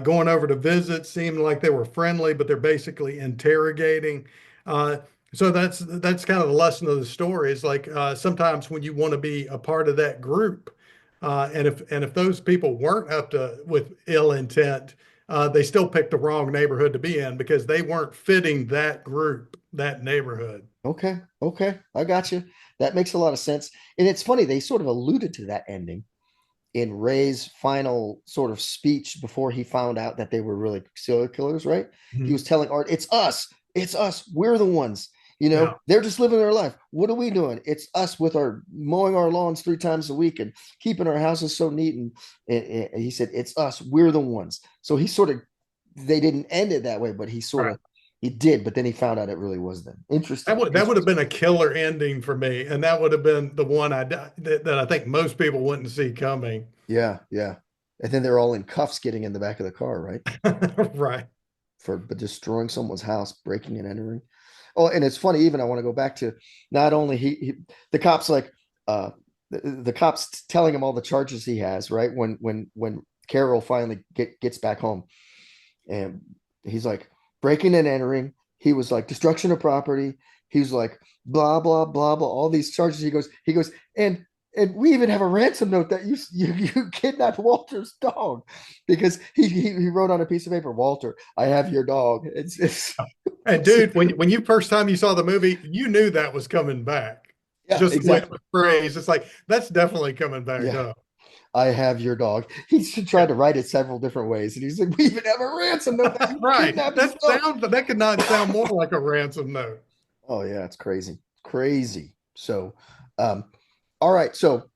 going over to visit, seemed like they were friendly, but they're basically interrogating. Uh, so that's kind of the lesson of the story. Is like sometimes when you want to be a part of that group, and if those people weren't up to with ill intent, they still picked the wrong neighborhood to be in because they weren't fitting that group, that neighborhood. Okay. Okay. I got you. That makes a lot of sense. And it's funny, they sort of alluded to that ending in Ray's final sort of speech before he found out that they were really serial killers, right? He Mhm. was telling Art, it's us. It's us. We're the ones. Yeah. They're just living their life. What are we doing? It's us with our mowing our lawns 3 times a week and keeping our houses so neat. And he said, it's us. We're the ones. So he sort of, they didn't end it that way, but he sort Right. of, he did. But then he found out it really was them. That Interesting. would that would have Interesting. been a killer ending for me, and that would have been the one that I think most people wouldn't see coming. Yeah. Yeah. And then they're all in cuffs getting in the back of the car, right? Right. For destroying someone's house, breaking and entering. Oh, and it's funny. Even I want to go back to not only the cops like the cops telling him all the charges he has. Right when Carol finally gets back home, and he's like breaking and entering. He was like destruction of property. He was like blah blah blah blah. All these charges. He goes and we even have a ransom note that you kidnapped Walter's dog because he wrote on a piece of paper, Walter, I have your dog. And dude, when you first time you saw the movie, you knew that was coming back. yeah, Just the way it exactly. was phrased, it's like that's definitely coming back Yeah, up. I have your dog. He's Yeah. tried to write it several different ways, and he's like, we even have a ransom note that you Right. kidnapped his That dog. sounds that could not sound more like a ransom note. Oh yeah, it's crazy, crazy. So, all right. So,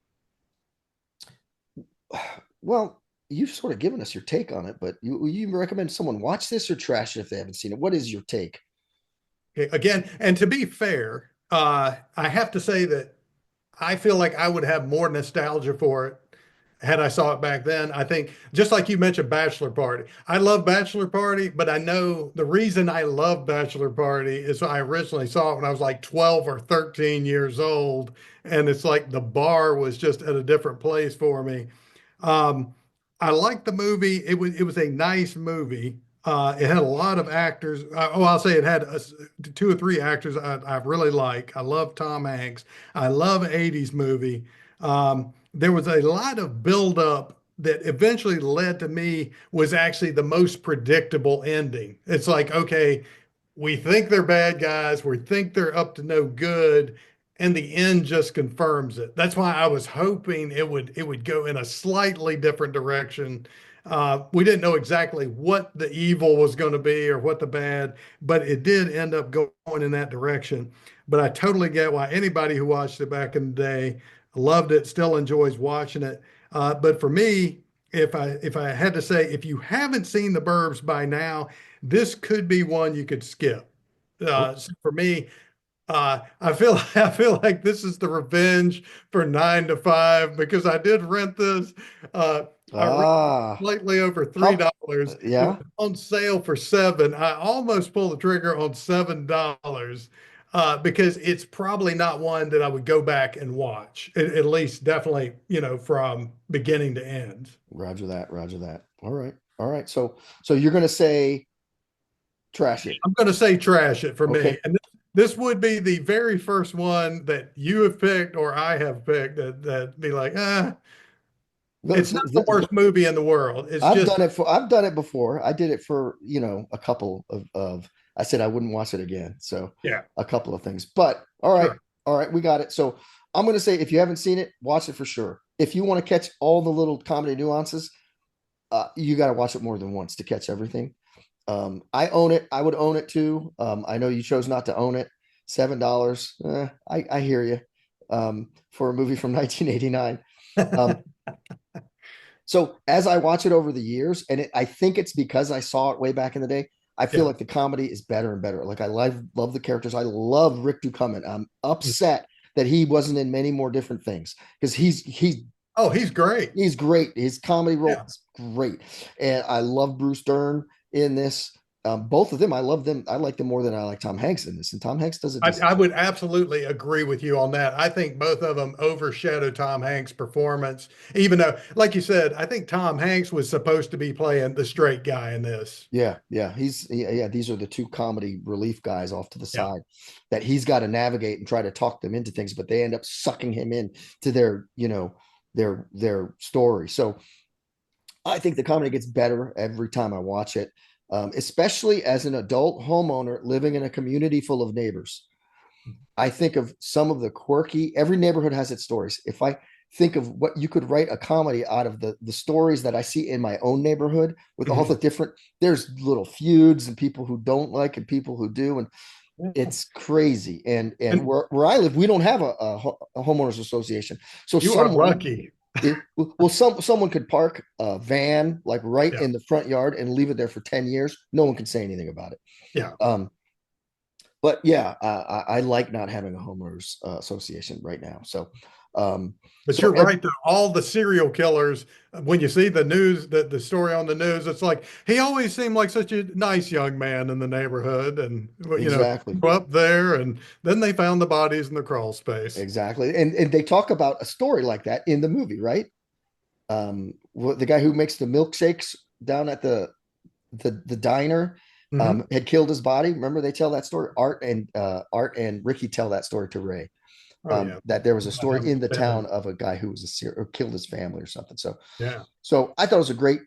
well, you've sort of given us your take on it, but you recommend someone watch this or trash it if they haven't seen it? What is your take? Okay, again, and to be fair, I have to say that I feel like I would have more nostalgia for it had I saw it back then. I think just like you mentioned Bachelor Party. I love Bachelor Party, but I know the reason I love Bachelor Party is I originally saw it when I was like 12 or 13 years old. And it's like the bar was just at a different place for me. Um, I liked the movie. It was a nice movie. It had a lot of actors. I'll say it had two or three actors I really like. I love Tom Hanks. I love 80s movie. There was a lot of buildup that eventually led to me was actually the most predictable ending. It's like, okay, we think they're bad guys, we think they're up to no good, and the end just confirms it. That's why I was hoping it would go in a slightly different direction. We didn't know exactly what the evil was going to be or what the bad, but it did end up going in that direction. But I totally get why anybody who watched it back in the day loved it, still enjoys watching it. But for me, if I had to say, if you haven't seen the Burbs by now, this could be one you could skip. So for me, I feel like this is the revenge for 9 to 5 because I did rent this. I rented it Ah, slightly over three how? dollars. It was Yeah. on sale for 7. I almost pulled the trigger on $7 because it's probably not one that I would go back and watch. At least, definitely, from beginning to end. Roger that. Roger that. All right. All right. So you're gonna say trash it. I'm going to say trash it for me. Okay. And this would be the very first one that you have picked or I have picked that be like, it's not the worst movie in the world. It's just, I've done it before. I did it for, a couple of I said I wouldn't watch it again. So yeah, a couple of things. But all right. sure. All right, we got it. So I'm gonna say if you haven't seen it, watch it for sure. If you want to catch all the little comedy nuances, you got to watch it more than once to catch everything. I own it. I would own it too. I know you chose not to own it. $7. I hear you. For a movie from 1989. Um, so as I watch it over the years, and I think it's because I saw it way back in the day, I feel Yeah. like the comedy is better and better. Like I love the characters. I love Rick Ducommun. I'm upset that he wasn't in many more different things because Oh, he's great. he's great. His comedy role Yeah. is great, and I love Bruce Dern in this. Both of them, I love them. I like them more than I like Tom Hanks in this, and Tom Hanks does a I, decent I job. would absolutely agree with you on that. I think both of them overshadow Tom Hanks' performance, even though, like you said, I think Tom Hanks was supposed to be playing the straight guy in this. Yeah, yeah, yeah. These are the two comedy relief guys off to the Yeah. side that he's got to navigate and try to talk them into things, but they end up sucking him in to their story. So I think the comedy gets better every time I watch it, especially as an adult homeowner living in a community full of neighbors. I think of some of the quirky, every neighborhood has its stories. If I think of what you could write a comedy out of the stories that I see in my own neighborhood with all Mhm. the different, there's little feuds and people who don't like and people who do. And Yeah. it's crazy. And And where I live, we don't have a homeowners association. So you are someone lucky. someone could park a van like right Yeah. in the front yard and leave it there for 10 years. No one can say anything about it. Yeah. Um, but yeah, I like not having a homeowners association right now. So, But you're right, though. All the serial killers, when you see the news, the story on the news, it's like he always seemed like such a nice young man in the neighborhood, and exactly, grew up there, and then they found the bodies in the crawl space. exactly, and they talk about a story like that in the movie, right? The guy who makes the milkshakes down at the diner Hmm. had killed his body. Remember, they tell that story. Art and Ricky tell that story to Ray. Oh yeah, That there was a about story having in the a family. town of a guy who was or killed his family or something. So, Yeah. so I thought it was a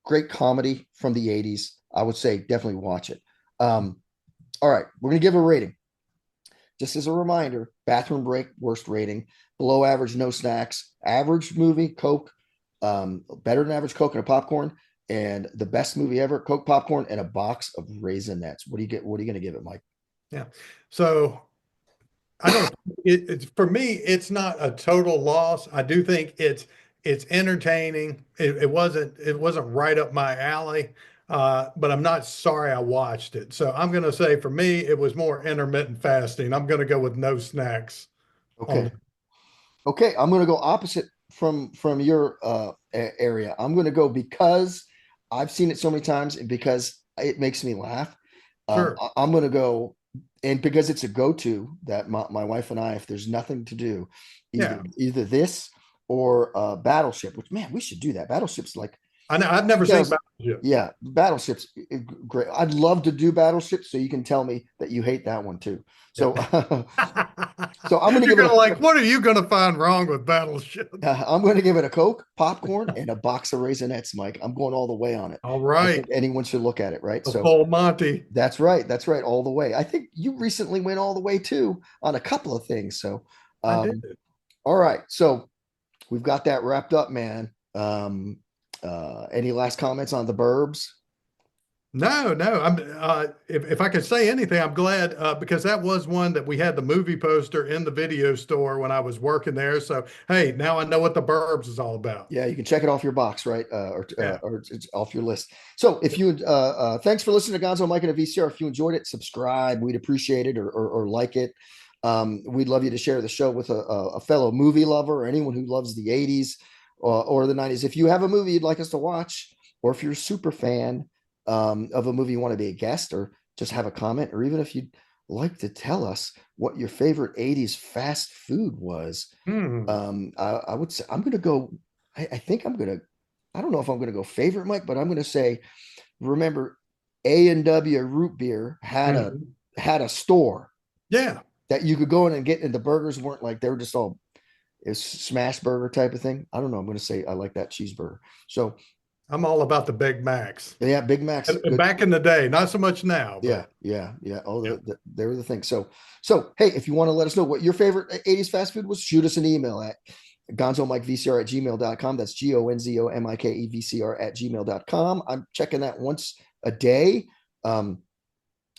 great comedy from the 80s. I would say definitely watch it. All right, we're gonna give a rating. Just as a reminder, bathroom break, worst rating, below average, no snacks, average movie, Coke, better than average Coke and a popcorn, and the best movie ever, Coke popcorn and a box of Raisinets. What do you get? What are you gonna give it, Mike? Yeah. So I don't. It's for me. It's not a total loss. I do think it's It's entertaining. It wasn't right up my alley, but I'm not sorry I watched it. So I'm going to say for me, it was more intermittent fasting. I'm going to go with no snacks on. Okay. Okay, I'm going to go opposite from your area. I'm going to go because I've seen it so many times and because it makes me laugh. Sure. I'm going to go, and because it's a go-to that my wife and I, if there's nothing to do, Yeah. either this or Battleship. Which man, we should do that. Battleship's like I know I've never seen 2000. Battleship. Yeah, Battleship's great. I'd love to do Battleship, so you can tell me that you hate that one too. Yeah. So, so I'm going to You're give it gonna a like, what are you gonna find wrong with Battleship? I'm going to give it a Coke, popcorn, and a box of Raisinets, Mike. I'm going all the way on it. All I right. think anyone should look at it, right? The So full Monty. that's right. That's right. All the way. I think you recently went all the way too on a couple of things. So, I did. all right. So we've got that wrapped up, man. Any last comments on the Burbs? No, no. If I could say anything, I'm glad because that was one that we had the movie poster in the video store when I was working there. So hey, now I know what the Burbs is all about. Yeah, you can check it off your box, right? Yeah. Or it's off your list. So if you, thanks for listening to Gonzo, Mike, and a VCR. If you enjoyed it, subscribe. We'd appreciate it, or like it. We'd love you to share the show with a fellow movie lover or anyone who loves the 80s or the 90s. If you have a movie you'd like us to watch, or if you're a super fan of a movie you want to be a guest, or just have a comment, or even if you'd like to tell us what your favorite 80s fast food was, Hmm. I would say I'm going to go. I think I'm going to. I don't know if I'm going to go favorite, Mike, but I'm going to say. Remember, A&W root beer Mhm. had a store Yeah, that you could go in and get, and the burgers weren't like they were just all is smash burger type of thing. I don't know. I'm going to say I like that cheeseburger. So I'm all about the Big Macs. yeah, Big Macs, And good. back in the day, not so much now, Yeah, but yeah, yeah. Oh, yeah, they were the thing. So hey, if you want to let us know what your favorite 80s fast food was, shoot us an email at gonzomikevcr at gmail.com. That's GONZOMIKEVCR at gmail.com. I'm checking that once a day.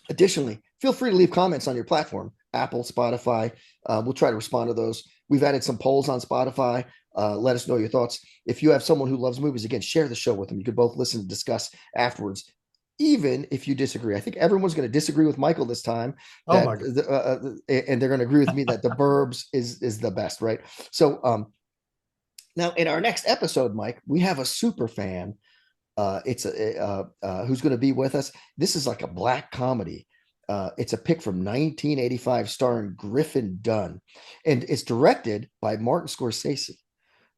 Additionally, feel free to leave comments on your platform, Apple, Spotify. We'll try to respond to those. We've added some polls on Spotify. Let us know your thoughts. If you have someone who loves movies, again, share the show with them. You could both listen and discuss afterwards, even if you disagree. I think everyone's going to disagree with Michael this time, oh that my God. and they're going to agree with me that the Burbs is the best, right? So now in our next episode, Mike, we have a super fan. It's who's going to be with us. This is like a black comedy. It's a pick from 1985 starring Griffin Dunn, and it's directed by Martin Scorsese.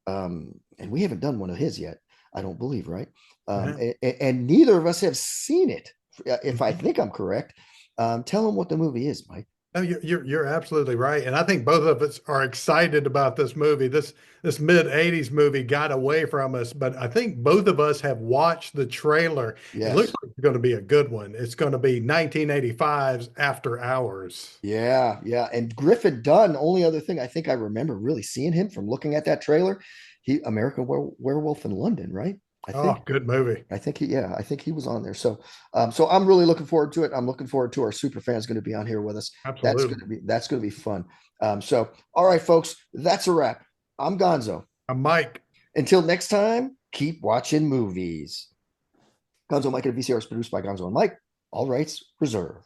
And we haven't done one of his yet, I don't believe, right? Yeah. And neither of us have seen it, if I Mhm. think I'm correct. Tell them what the movie is, Mike. No, you're absolutely right, and I think both of us are excited about this movie. This mid '80s movie got away from us, but I think both of us have watched the trailer. It looks Yes. like it's going to be a good one. It's going to be 1985's After Hours. Yeah, yeah. And Griffin Dunn, only other thing I think I remember really seeing him from looking at that trailer, he American Werewolf in London, right? I think Oh, good movie. I think I think he was on there. So I'm really looking forward to it. I'm looking forward to our super fans going to be on here with us. Absolutely. That's going to be fun. So all right, folks, that's a wrap. I'm Gonzo. Mike. Until next time, keep watching movies. Gonzo Mike and VCR is produced by Gonzo and Mike. All rights reserved.